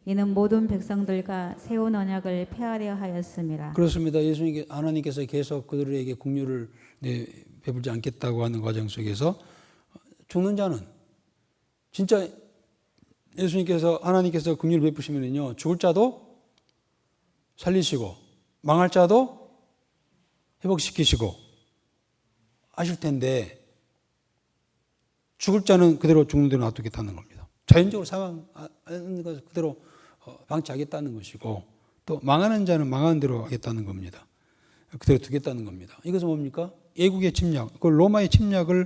이는 모든 백성들과 세운 언약을 폐하려 하였음이라. 그렇습니다. 하나님께서 계속 그들에게 긍휼을 베풀지 않겠다고 하는 과정 속에서 죽는 자는 진짜 하나님께서 긍휼을 베푸시면요 죽을 자도 살리시고 망할 자도 회복시키시고 하실 텐데 죽을 자는 그대로 죽는 대로 놔두겠다는 겁니다. 자연적으로 사망하는 것을 그대로 방치하겠다는 것이고 또 망하는 자는 망하는 대로 하겠다는 겁니다. 그대로 두겠다는 겁니다. 이것은 뭡니까? 애국의 침략, 그 로마의 침략으로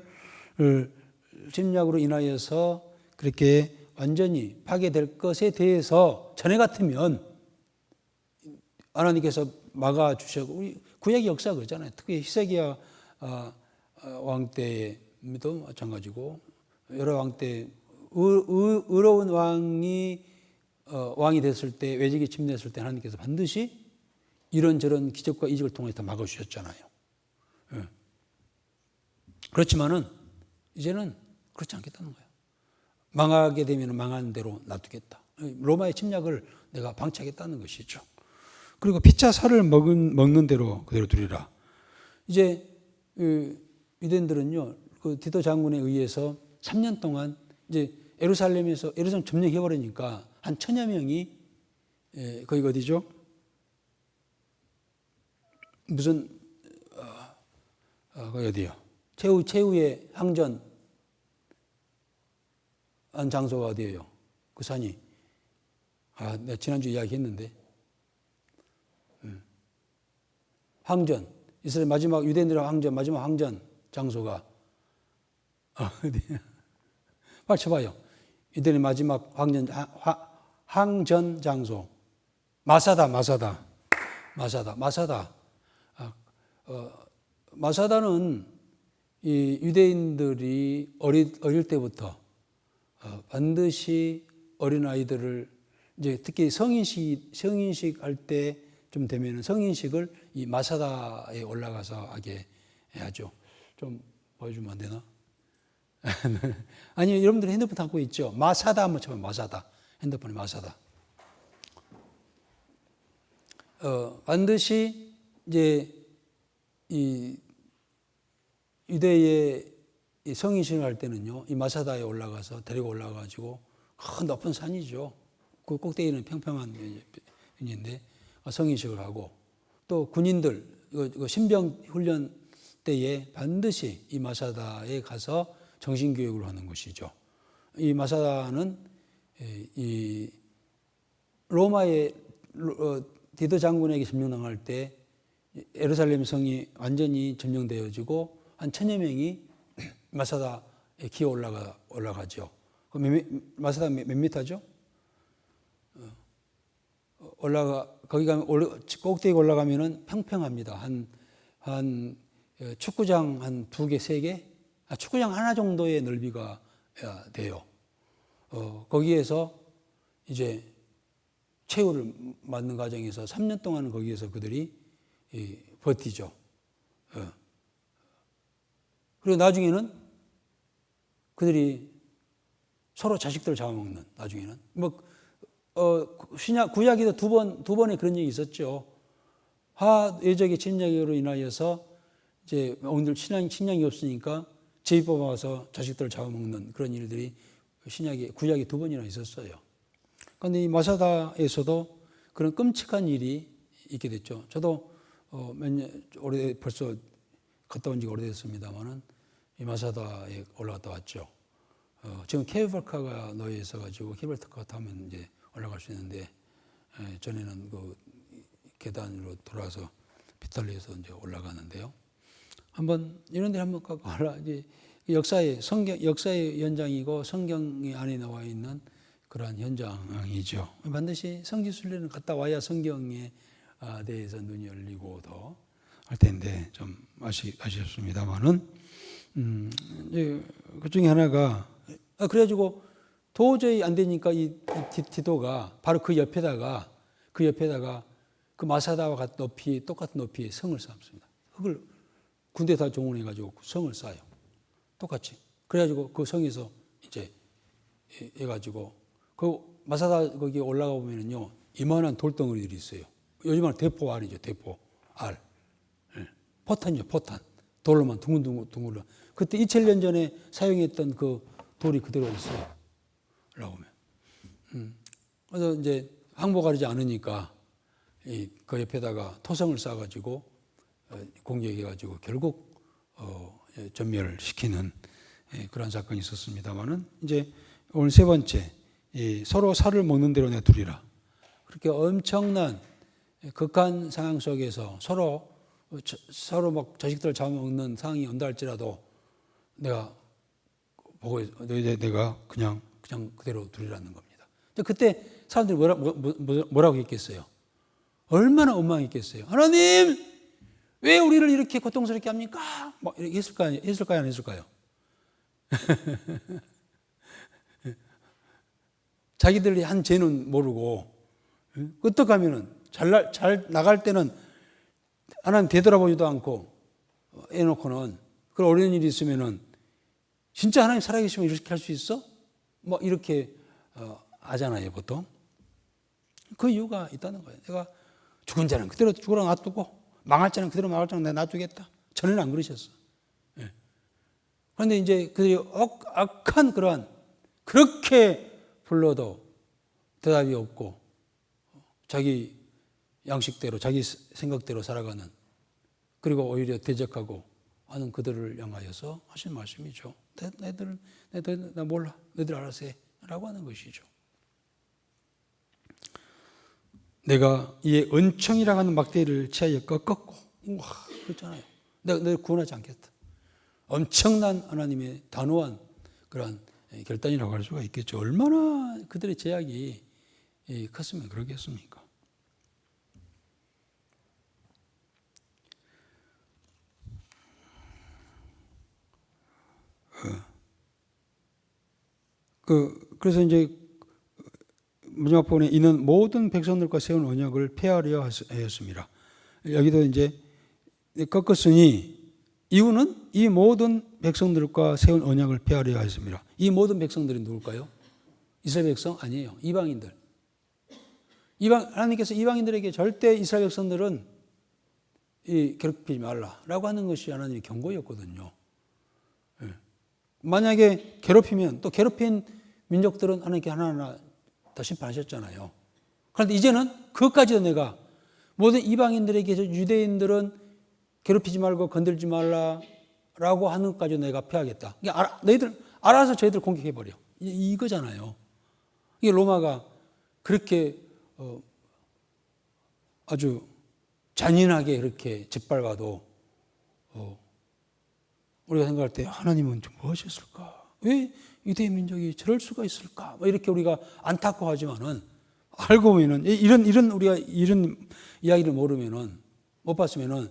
인하여서 그렇게 완전히 파괴될 것에 대해서 전에 같으면 하나님께서 막아주셨고 우리 구약의 역사가 그러잖아요. 특히 히스기야 왕 때도 마찬가지고 여러 왕 때 의로운 왕이 됐을 때 외적이 침략했을 때 하나님께서 반드시 이런저런 기적과 이적을 통해서 다 막아주셨잖아요. 그렇지만은 이제는 그렇지 않겠다는 거예요. 망하게 되면 망하는 대로 놔두겠다. 로마의 침략을 내가 방치하겠다는 것이죠. 그리고 피차 살을 먹는 대로 그대로 두리라. 이제 유대인들은요, 그 디도 장군에 의해서 3년 동안 이제 예루살렘 점령해 버리니까 한 1000여 명이 거기가 어디죠? 무슨 거기 어디요? 최후의 항전 한 장소가 어디예요? 그 산이 내가 지난주 이야기했는데 항전 이스라엘 마지막 유대인들의 항전 마지막 항전 장소가 어디야? 빨리 쳐봐요. 유대인의 마지막 항전 장소 마사다. 마사다는 이 유대인들이 어릴 때부터 반드시 어린 아이들을 이제 특히 성인식 할 때 좀 되면 성인식을 이 마사다에 올라가서 하게 해야죠. 좀 보여주면 안 되나? 아니 여러분들 핸드폰 갖고 있죠? 마사다 한번 쳐봐요. 마사다. 핸드폰에 마사다. 반드시 이제 이 유대의 성인식을 할 때는요, 이 마사다에 올라가서 데리고 올라가가지고 큰 높은 산이죠. 그 꼭대기는 평평한 편인데 성인식을 하고 또 군인들 신병 훈련 때에 반드시 이 마사다에 가서 정신교육을 하는 것이죠. 이 마사다는 이 로마의 디도 장군에게 점령당할 때 예루살렘 성이 완전히 점령되어지고 한 1000여 명이 마사다에 기어 올라가죠. 마사다 몇 미터죠? 거기 가면 꼭대기 올라가면은 평평합니다. 한 축구장 한 2개, 3개? 축구장 하나 정도의 넓이가 돼요. 거기에서 이제 최후를 맞는 과정에서 3년 동안 거기에서 그들이 버티죠. 그리고 나중에는 그들이 서로 자식들을 잡아먹는, 나중에는. 구약에도 두 번의 그런 일이 있었죠. 외적의 침략으로 인하여서 이제 오늘 식량이 없으니까 제비 뽑아서 자식들을 잡아먹는 그런 일들이 구약에 2번이나 있었어요. 그런데 이 마사다에서도 그런 끔찍한 일이 있게 됐죠. 저도 벌써 갔다 온 지가 오래됐습니다만은 이 마사다에 올라갔다 왔죠. 지금 케이블카가 놓여 있어가지고 케이블카 타면 이제 올라갈 수 있는데 전에는 그 계단으로 돌아서 비탈리에서 이제 올라가는데요. 한번 이런 데 한번 가라. 이제 역사의 현장이고 성경 안에 나와 있는 그러한 현장이죠. 반드시 성지순례는 갔다 와야 성경에 대해서 눈이 열리고 더 할 텐데 좀 아쉽습니다만은 그 중에 하나가 그래가지고 도저히 안 되니까 이 디도가 바로 그 옆에다가 그 마사다와 같은 똑같은 높이의 성을 쌓습니다. 흙을 군대 다 종원해가지고 성을 쌓아요. 똑같이. 그래가지고 그 성에서 이제 해가지고 그 마사다 거기 올라가 보면은요 이만한 돌덩어리들이 있어요. 요즘은 대포 알이죠. 대포 알. 포탄이죠. 포탄. 돌로만 둥글둥글. 그때 2000년 전에 사용했던 그 돌이 그대로 있어요. 올라오면. 그래서 이제 항복하지 않으니까 그 옆에다가 토성을 쌓아가지고 공격해가지고 결국 전멸시키는 그런 사건이 있었습니다만은 이제 오늘 세 번째 서로 살을 먹는 대로 내두리라. 그렇게 엄청난 극한 상황 속에서 서로 막 자식들을 잡아먹는 상황이 온다 할지라도 내가 그냥 그대로 두리라는 겁니다. 그때 사람들이 뭐라고 했겠어요? 얼마나 원망했겠어요? 하나님, 왜 우리를 이렇게 고통스럽게 합니까? 뭐 이렇게 했을까요? 안 했을까요? 자기들이 한 죄는 모르고 어떻게 하면은 잘 나갈 때는 하나님 되돌아보지도 않고 해놓고는 그런 어려운 일이 있으면은 진짜 하나님 살아계시면 이렇게 할 수 있어? 뭐 이렇게 하잖아요 보통. 그 이유가 있다는 거예요. 내가 죽은 자는 그대로 죽으라 놔두고 망할 자는 그대로 망할 자는 내가 놔두겠다. 전에는 안 그러셨어. 예. 그런데 이제 그들이 악한 그러한 그렇게 불러도 대답이 없고 자기 양식대로 자기 생각대로 살아가는 그리고 오히려 대적하고 하는 그들을 향하여서 하신 말씀이죠. 나 몰라. 너희들 알아서 해. 라고 하는 것이죠. 내가 이의 은총이라고 하는 막대기를 취하여 꺾었고 그렇잖아요. 내가 너를 구원하지 않겠다. 엄청난 하나님의 단호한 그러한 결단이라고 할 수가 있겠죠. 얼마나 그들의 제약이 컸으면 그러겠습니까? 그래서 이제 마지막 부분에 이는 모든 백성들과 세운 언약을 폐하려 하였습니다. 여기도 이제 꺾었으니 이유는 이 모든 백성들과 세운 언약을 폐하려 하였습니다. 이 모든 백성들이 누굴까요? 이스라엘 백성 아니에요. 이방인들. 하나님께서 이방인들에게 절대 이스라엘 백성들은 괴롭히지 말라라고 하는 것이 하나님의 경고였거든요. 만약에 괴롭히면 또 괴롭힌 민족들은 하나님께 하나하나 다 심판하셨잖아요. 그런데 이제는 그것까지도 내가 모든 이방인들에게 유대인들은 괴롭히지 말고 건들지 말라라고 하는 것까지 내가 폐하겠다. 너희들 알아서 저희들 공격해버려. 이거잖아요. 이게 로마가 그렇게 아주 잔인하게 그렇게 짓밟아도 우리가 생각할 때 하나님은 좀 무엇이었을까? 왜 유대 민족이 저럴 수가 있을까? 뭐 이렇게 우리가 안타까워하지만은 알고 보면은 이런 우리가 이런 이야기를 모르면은 못 봤으면은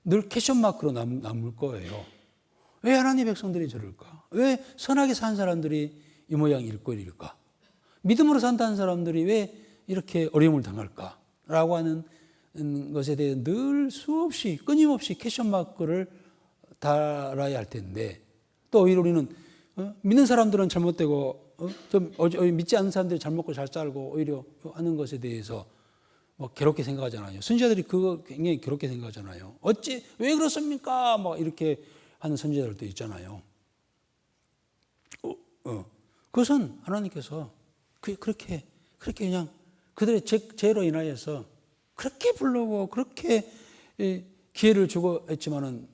늘 퀘션 마크로 남을 거예요. 왜 하나님 백성들이 저럴까? 왜 선하게 산 사람들이 이 모양 일꼴일까? 믿음으로 산다는 사람들이 왜 이렇게 어려움을 당할까? 라고 하는 것에 대해 늘 수없이 끊임없이 퀘션 마크를 달아야 할 텐데 또 오히려 우리는 믿는 사람들은 잘못되고 믿지 않는 사람들이 잘 먹고 잘 살고 오히려 하는 것에 대해서 뭐 괴롭게 생각하잖아요. 선지자들이 그거 굉장히 괴롭게 생각하잖아요. 어찌 왜 그렇습니까? 막 이렇게 하는 선지자들도 있잖아요. 그것은 하나님께서 그렇게 그냥 그들의 죄로 인하여서 그렇게 부르고 그렇게 기회를 주고 했지만은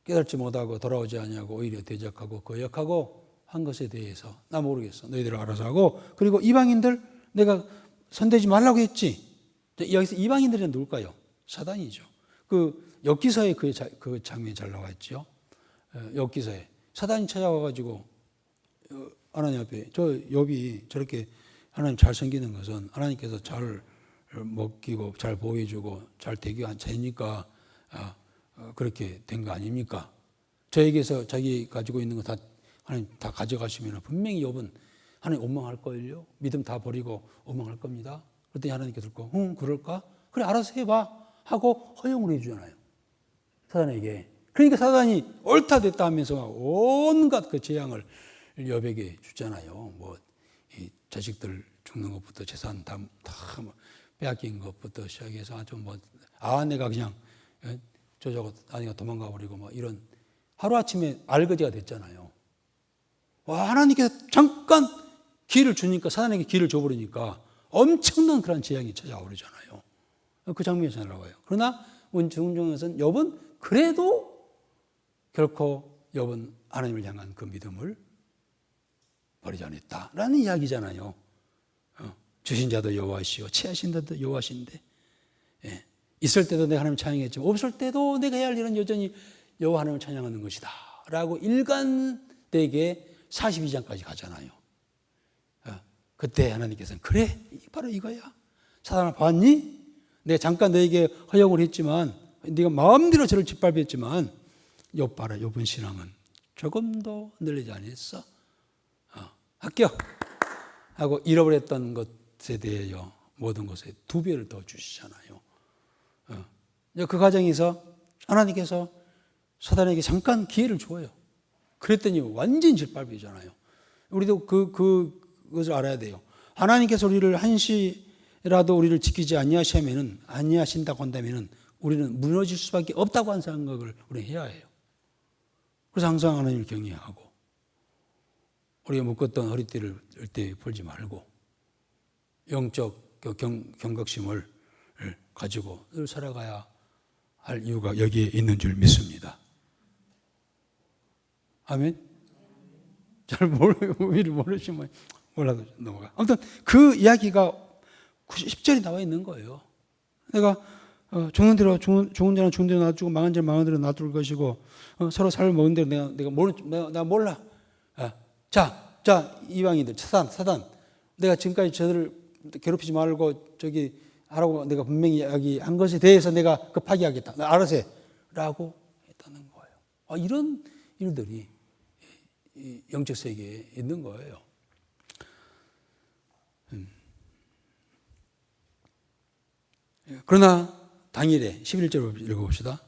깨닫지 못하고 돌아오지 않냐고 오히려 대적하고 거역하고 한 것에 대해서 나 모르겠어. 너희들 알아서 하고 그리고 이방인들 내가 손대지 말라고 했지. 여기서 이방인들은 누굴까요? 사단이죠. 그 엽기서에 그 장면이 잘 나와 있죠. 엽기서에 사단이 찾아와가지고 하나님 앞에 저 욥이 저렇게 하나님 잘 섬기는 것은 하나님께서 잘 먹이고 잘 보여주고 잘 대기한 자니까 그렇게 된 거 아닙니까? 저에게서 자기 가지고 있는 거 다 하나님 다 가져가시면 분명히 욥은 하나님 원망할 거예요. 믿음 다 버리고 원망할 겁니다. 그랬더니 하나님께서 듣고 그럴까? 그래 알아서 해봐 하고 허용을 해주잖아요. 사단에게. 그러니까 사단이 옳다 됐다 하면서 온갖 그 재앙을 욥에게 주잖아요. 뭐 이 자식들 죽는 것부터 재산 다 빼앗긴 것부터 시작해서 아주 뭐 아내가 그냥 저저거 아내가 도망가 버리고 뭐 이런 하루 아침에 알거지가 됐잖아요. 와 하나님께서 잠깐 기회를 주니까 사단에게 기회를 줘버리니까 엄청난 그런 재앙이 찾아오르잖아요. 그 장면에서 나와요. 그러나 중중에서는 욥은 그래도 결코 욥은 하나님을 향한 그 믿음을 버리지 않았다라는 이야기잖아요. 주신 자도 여호와시오 취하신 자도 여호와신데 있을 때도 내가 하나님을 찬양했지만 없을 때도 내가 해야 할 일은 여전히 여호와 하나님을 찬양하는 것이다 라고 일관되게 42장까지 가잖아요. 그때 하나님께서는 그래 바로 이거야. 사단을 봤니? 내가 잠깐 너에게 허용을 했지만 네가 마음대로 저를 짓밟았지만 욥 봐라. 욥은 신앙은 조금도 늘리지 않았어. 합격 하고 잃어버렸던 것에 대하여 모든 것에 2배를 더 주시잖아요. 그 과정에서 하나님께서 사단에게 잠깐 기회를 줘요. 그랬더니 완전히 짓밟히잖아요. 우리도 그것을 알아야 돼요. 하나님께서 우리를 한시라도 우리를 지키지 아니하신다고 한다면은 우리는 무너질 수밖에 없다고 하는 생각을 우리는 해야 해요. 그래서 항상 하나님을 경외하고 우리가 묶었던 허리띠를 절대 풀지 말고 영적 경각심을 가지고 늘 살아가야 할 이유가 여기에 있는 줄 믿습니다. 아멘? 잘 모르시면 몰라도 넘어가. 아무튼 그 이야기가 10절에 나와 있는 거예요. 내가 죽는 대로 죽은 자는 죽은 대로 놔두고 망한 자는 망한 대로 놔둘 것이고 서로 살을 먹은 대로 내가 몰라. 자 이방인들 사단 내가 지금까지 저들을 괴롭히지 말고 저기 하라고 내가 분명히 이야기한 것에 대해서 내가 급하게 하겠다. 나 알아서 해. 라고 했다는 거예요. 이런 일들이 영적 세계에 있는 거예요. 그러나 당일에 11절 읽어봅시다.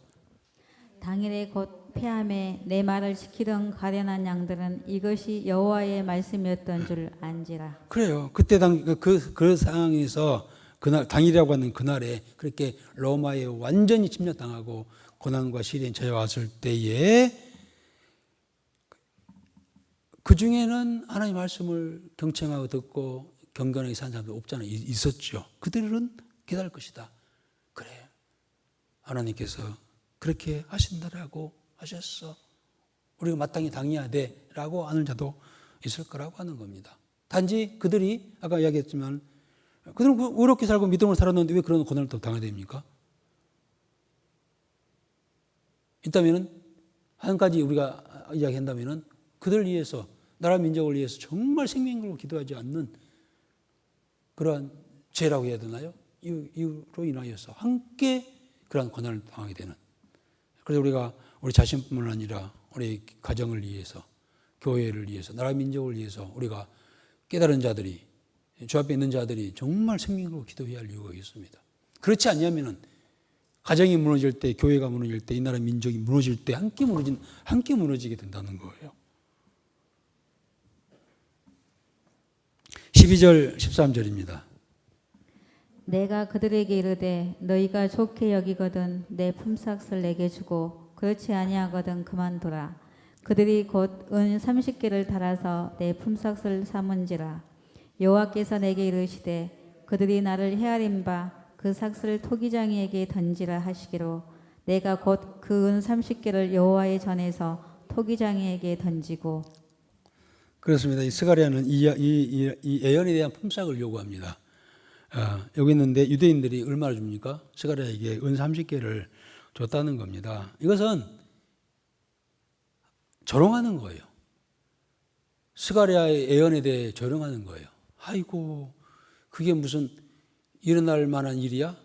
당일에 곧 폐함에 내 말을 지키던 가련한 양들은 이것이 여호와의 말씀이었던 줄 안지라. 그래요. 그때 그 상황에서 그날 당일이라고 하는 그날에 그렇게 로마에 완전히 침략당하고 고난과 시련이 찾아왔을 때에 그 중에는 하나님의 말씀을 경청하고 듣고 경건하게 사는 사람도 없잖아요. 있었죠. 그들은 깨달을 것이다. 그래. 하나님께서 그렇게 하신다라고 하셨어. 우리가 마땅히 당해야 돼. 라고 하는 자도 있을 거라고 하는 겁니다. 단지 그들이 아까 이야기했지만 그들은 의롭게 살고 믿음으로 살았는데 왜 그런 고난을 또 당해야 됩니까? 있다면은 한 가지 우리가 이야기한다면은 그들을 위해서 나라 민족을 위해서 정말 생명을 기도하지 않는 그러한 죄라고 해야 되나요? 이유로 인하여서 함께 그러한 고난을 당하게 되는. 그래서 우리가 우리 자신뿐만 아니라 우리 가정을 위해서 교회를 위해서 나라 민족을 위해서 우리가 깨달은 자들이 주 앞에 있는 자들이 정말 생명으로 기도해야 할 이유가 있습니다. 그렇지 않냐면은 가정이 무너질 때, 교회가 무너질 때, 이 나라 민족이 무너질 때 함께 무너지게 된다는 거예요. 12절 13절입니다. 내가 그들에게 이르되 너희가 좋게 여기거든 내 품삯을 내게 주고 그렇지 아니하거든 그만두라. 그들이 곧 은 30개를 달아서 내 품삯을 삼은지라. 여호와께서 내게 이르시되 그들이 나를 헤아린 바 그 삭슬을 토기장이에게 던지라 하시기로 내가 곧 그 은 30개를 여호와의 전에서 토기장이에게 던지고. 그렇습니다. 이 스가랴는 이 예언에 대한 품삯을 요구합니다. 여기 있는데 유대인들이 얼마나 줍니까? 스가랴에게 은 30개를 줬다는 겁니다. 이것은 조롱하는 거예요. 스가랴의 예언에 대해 조롱하는 거예요. 아이고, 그게 무슨 일어날 만한 일이야?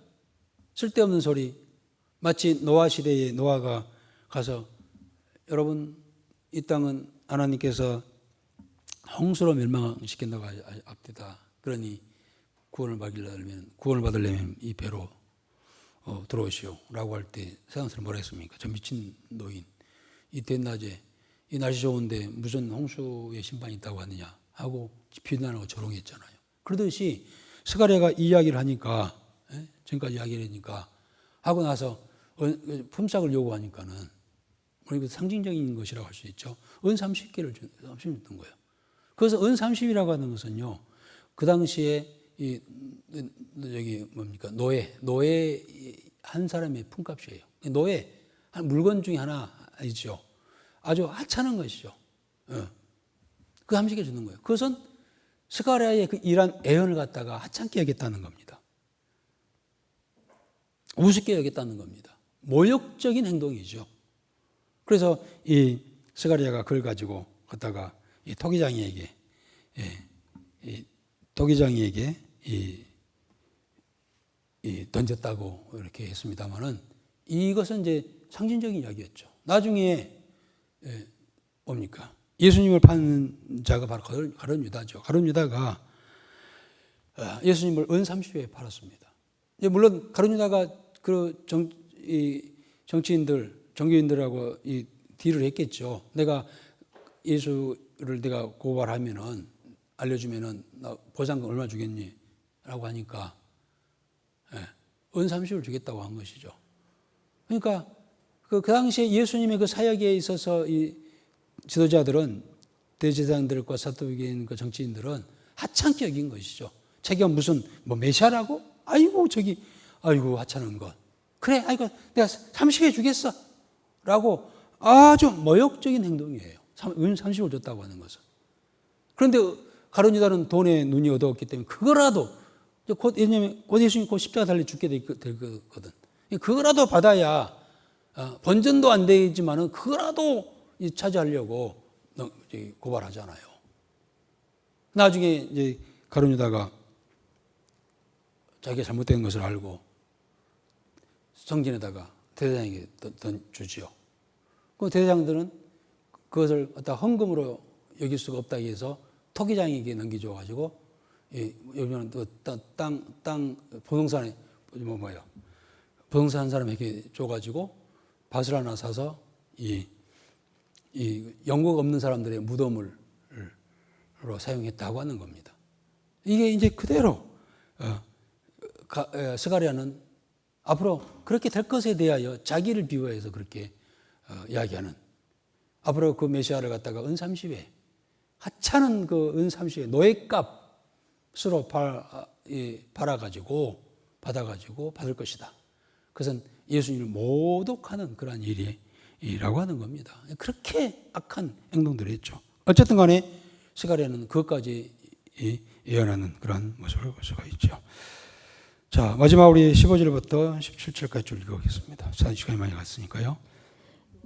쓸데없는 소리. 마치 노아 시대에 노아가 가서 여러분 이 땅은 하나님께서 홍수로 멸망시킨다고 합니다. 그러니 구원을 받으려면 이 배로 들어오시오라고 할 때 세상 사람 뭐라 했습니까? 저 미친 노인. 이 대낮에 이 날씨 좋은데 무슨 홍수의 심판이 있다고 하느냐 하고 비난하고 조롱했잖아요. 그러듯이 스가랴가 이 이야기를 하니까 지금까지 이야기를 하니까 하고 나서 품삯을 요구하니까는 우리 상징적인 것이라고 할 수 있죠. 은 30개를 준 거예요. 그래서 은 30이라고 하는 것은요. 그 당시에 여기 뭡니까? 노예 한 사람의 품값이에요. 노예 한 물건 중에 하나이죠. 아주 하찮은 것이죠. 그 30개 주는 거예요. 그것은 스가랴의 그 이란 애언을 갖다가 하찮게 여겼다는 겁니다. 우습게 여겼다는 겁니다. 모욕적인 행동이죠. 그래서 이 스가랴가 그걸 가지고 갖다가 이 토기장이에게 던졌다고 이렇게 했습니다만은 이것은 이제 상징적인 이야기였죠. 나중에 뭡니까? 예수님을 파는 자가 바로 가룟 유다죠. 가룟 유다가 예수님을 은 30에 팔았습니다. 물론 가룟 유다가 그 정치인들, 종교인들하고 이 딜을 했겠죠. 내가 예수를 내가 고발하면은 알려주면은 나 보상금 얼마 주겠니? 라고 하니까 은 30을 주겠다고 한 것이죠. 그러니까 그 당시에 예수님의 그 사역에 있어서 이 지도자들은 대제사장들과 사두개인 그 정치인들은 하찮게 여긴 것이죠. 자기가 무슨 메시아라고? 아이고 하찮은 것. 그래, 아이고 내가 30에 주겠어. 라고 아주 모욕적인 행동이에요. 은 30을 줬다고 하는 것은. 그런데 가룟 유다는 돈에 눈이 어두웠기 때문에 그거라도 왜냐하면 곧 예수님 곧 십자가 달려 죽게 될 거거든. 그거라도 받아야 번전도 안 되지만은 그거라도 차지하려고 고발하잖아요. 나중에 이제 가룟 유다가 자기가 잘못된 것을 알고 성전에다가 대제사장에게 주지요. 그 대제사장들은 그것을 갖다 헌금으로 여길 수가 없다고 해서 토기장에게 넘겨줘가지고 여기는 땅 부동산에 부동산 한 사람에게 줘가지고 밭을 하나 사서 이 영국 없는 사람들의 무덤으로 사용했다고 하는 겁니다. 이게 이제 그대로 스가랴는 앞으로 그렇게 될 것에 대하여 자기를 비유해서 그렇게 이야기하는, 앞으로 그 메시아를 갖다가 은 30에 하찮은 그 은 30에 노예값으로 팔아가지고 받아가지고 받을 것이다. 그것은 예수님을 모독하는 그러한 일이라고 하는 겁니다. 그렇게 악한 행동들을 했죠. 어쨌든 간에 스가랴는 그것까지 예언하는 그런 모습을 볼 수가 있죠. 자, 마지막 우리 15절부터 17절까지 쭉 읽어보겠습니다. 시간이 많이 갔으니까요.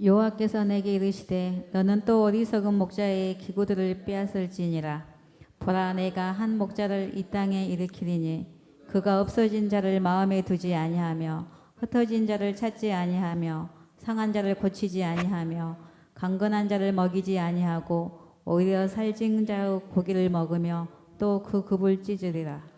여호와께서 내게 이르시되 너는 또 어리석은 목자의 기구들을 빼앗을지니라. 보라, 내가 한 목자를 이 땅에 일으키리니 그가 없어진 자를 마음에 두지 아니하며 흩어진 자를 찾지 아니하며 상한 자를 고치지 아니하며 강건한 자를 먹이지 아니하고 오히려 살찐 자의 고기를 먹으며 또 그 급을 찢으리라.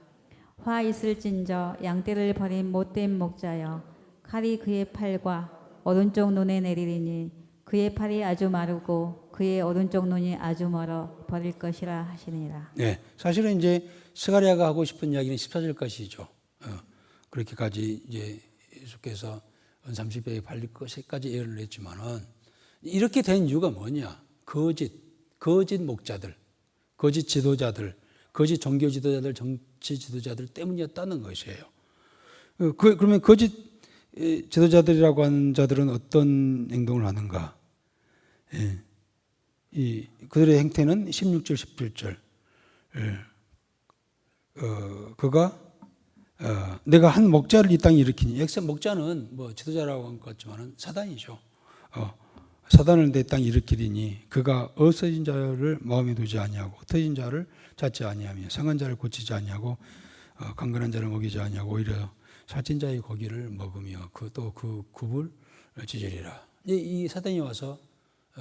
화 있을진저 양떼를 버린 못된 목자여, 칼이 그의 팔과 오른쪽 눈에 내리리니 그의 팔이 아주 마르고 그의 오른쪽 눈이 아주 멀어 버릴 것이라 하시니라. 네, 사실은 이제 스가랴가 하고 싶은 이야기는 14절까지죠. 그렇게까지 이제 예수께서 30배에 팔릴 것까지 예언을 했지만은 이렇게 된 이유가 뭐냐? 거짓 목자들, 거짓 지도자들, 거짓 종교 지도자들, 정치 지도자들 때문이었다는 것이에요. 그러면 거짓 지도자들이라고 하는 자들은 어떤 행동을 하는가? 그들의 행태는 16절, 17절. 그가 내가 한 목자를 이 땅에 일으키니, 여기서 목자는 뭐 지도자라고 한 것 같지만은 사단이죠. 사단을 내 땅에 일으키리니 그가 없어진 자를 마음에 두지 아니하고 흩어진 자를 찾지 아니하며 상한 자를 고치지 아니하고 강건한 자를 먹이지 아니하고 오히려 살찐 자의 고기를 먹으며 또 그 굽을 찢으리라. 이 사단이 와서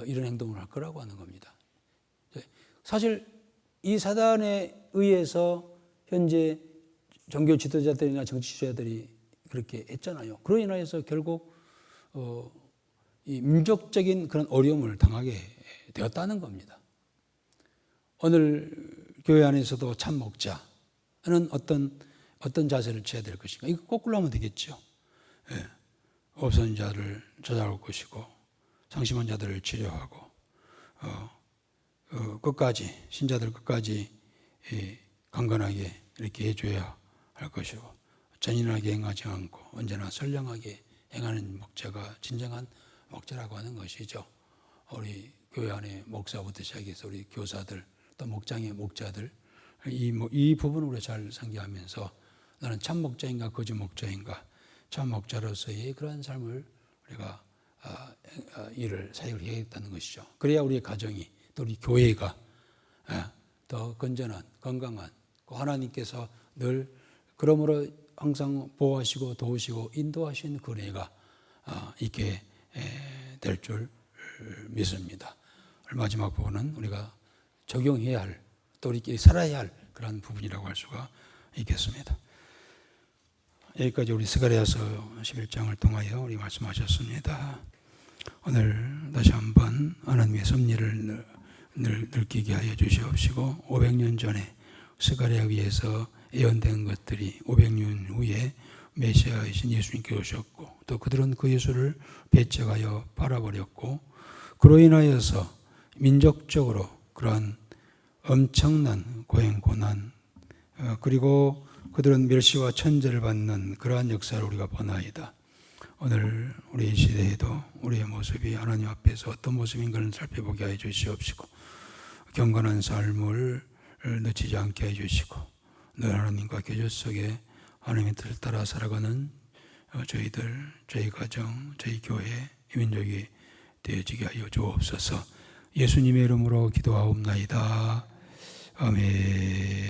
이런 행동을 할 거라고 하는 겁니다. 사실 이 사단에 의해서 현재 종교 지도자들이나 정치 지도자들이 그렇게 했잖아요. 그로 인하여서 결국 이 민족적인 그런 어려움을 당하게 되었다는 겁니다. 오늘 교회 안에서도 참 목자는 어떤 자세를 취해야 될 것인가? 이거 거꾸로 하면 되겠죠. 없어진 자를 찾아올 것이고 상심한 자들을 치료하고 끝까지 신자들 끝까지 강건하게 이렇게 해줘야 할 것이고 잔인하게 행하지 않고 언제나 선량하게 행하는 목자가 진정한 목자라고 하는 것이죠. 우리 교회 안에 목사부터 시작해서 우리 교사들 또 목장의 목자들 이 부분을 우리가 잘 상기하면서 나는 참 목자인가 거짓 목자인가 참 목자로서의 그러한 삶을 우리가 사역을 해야겠다는 것이죠. 그래야 우리의 가정이 또 우리 교회가 더 건전한 건강한 하나님께서 늘 그러므로 항상 보호하시고 도우시고 인도하시는 그 은혜가 있게 될 줄 믿습니다. 마지막 부분은 우리가 적용해야 할 또 우리끼리 살아야 할 그런 부분이라고 할 수가 있겠습니다. 여기까지 우리 스가랴서 11장을 통하여 우리 말씀하셨습니다. 오늘 다시 한번 하나님의 섭리를 느끼게 하여 주시옵시고 500년 전에 스가랴 위에서 예언된 것들이 500년 후에 메시아이신 예수님께 오셨고 또 그들은 그 예수를 배척하여 팔아버렸고 그로 인하여서 민족적으로 그러한 엄청난 고행 고난 그리고 그들은 멸시와 천죄를 받는 그러한 역사를 우리가 보나이다. 오늘 우리 이 시대에도 우리의 모습이 하나님 앞에서 어떤 모습인가를 살펴보게 해 주시옵시고 경건한 삶을 놓치지 않게 해 주시고 늘 하나님과 교제 속에 하나님의 뜻을 따라 살아가는 저희들, 저희 가정, 저희 교회, 민족이 되어지게 하여 주옵소서. 예수님의 이름으로 기도하옵나이다. 아멘.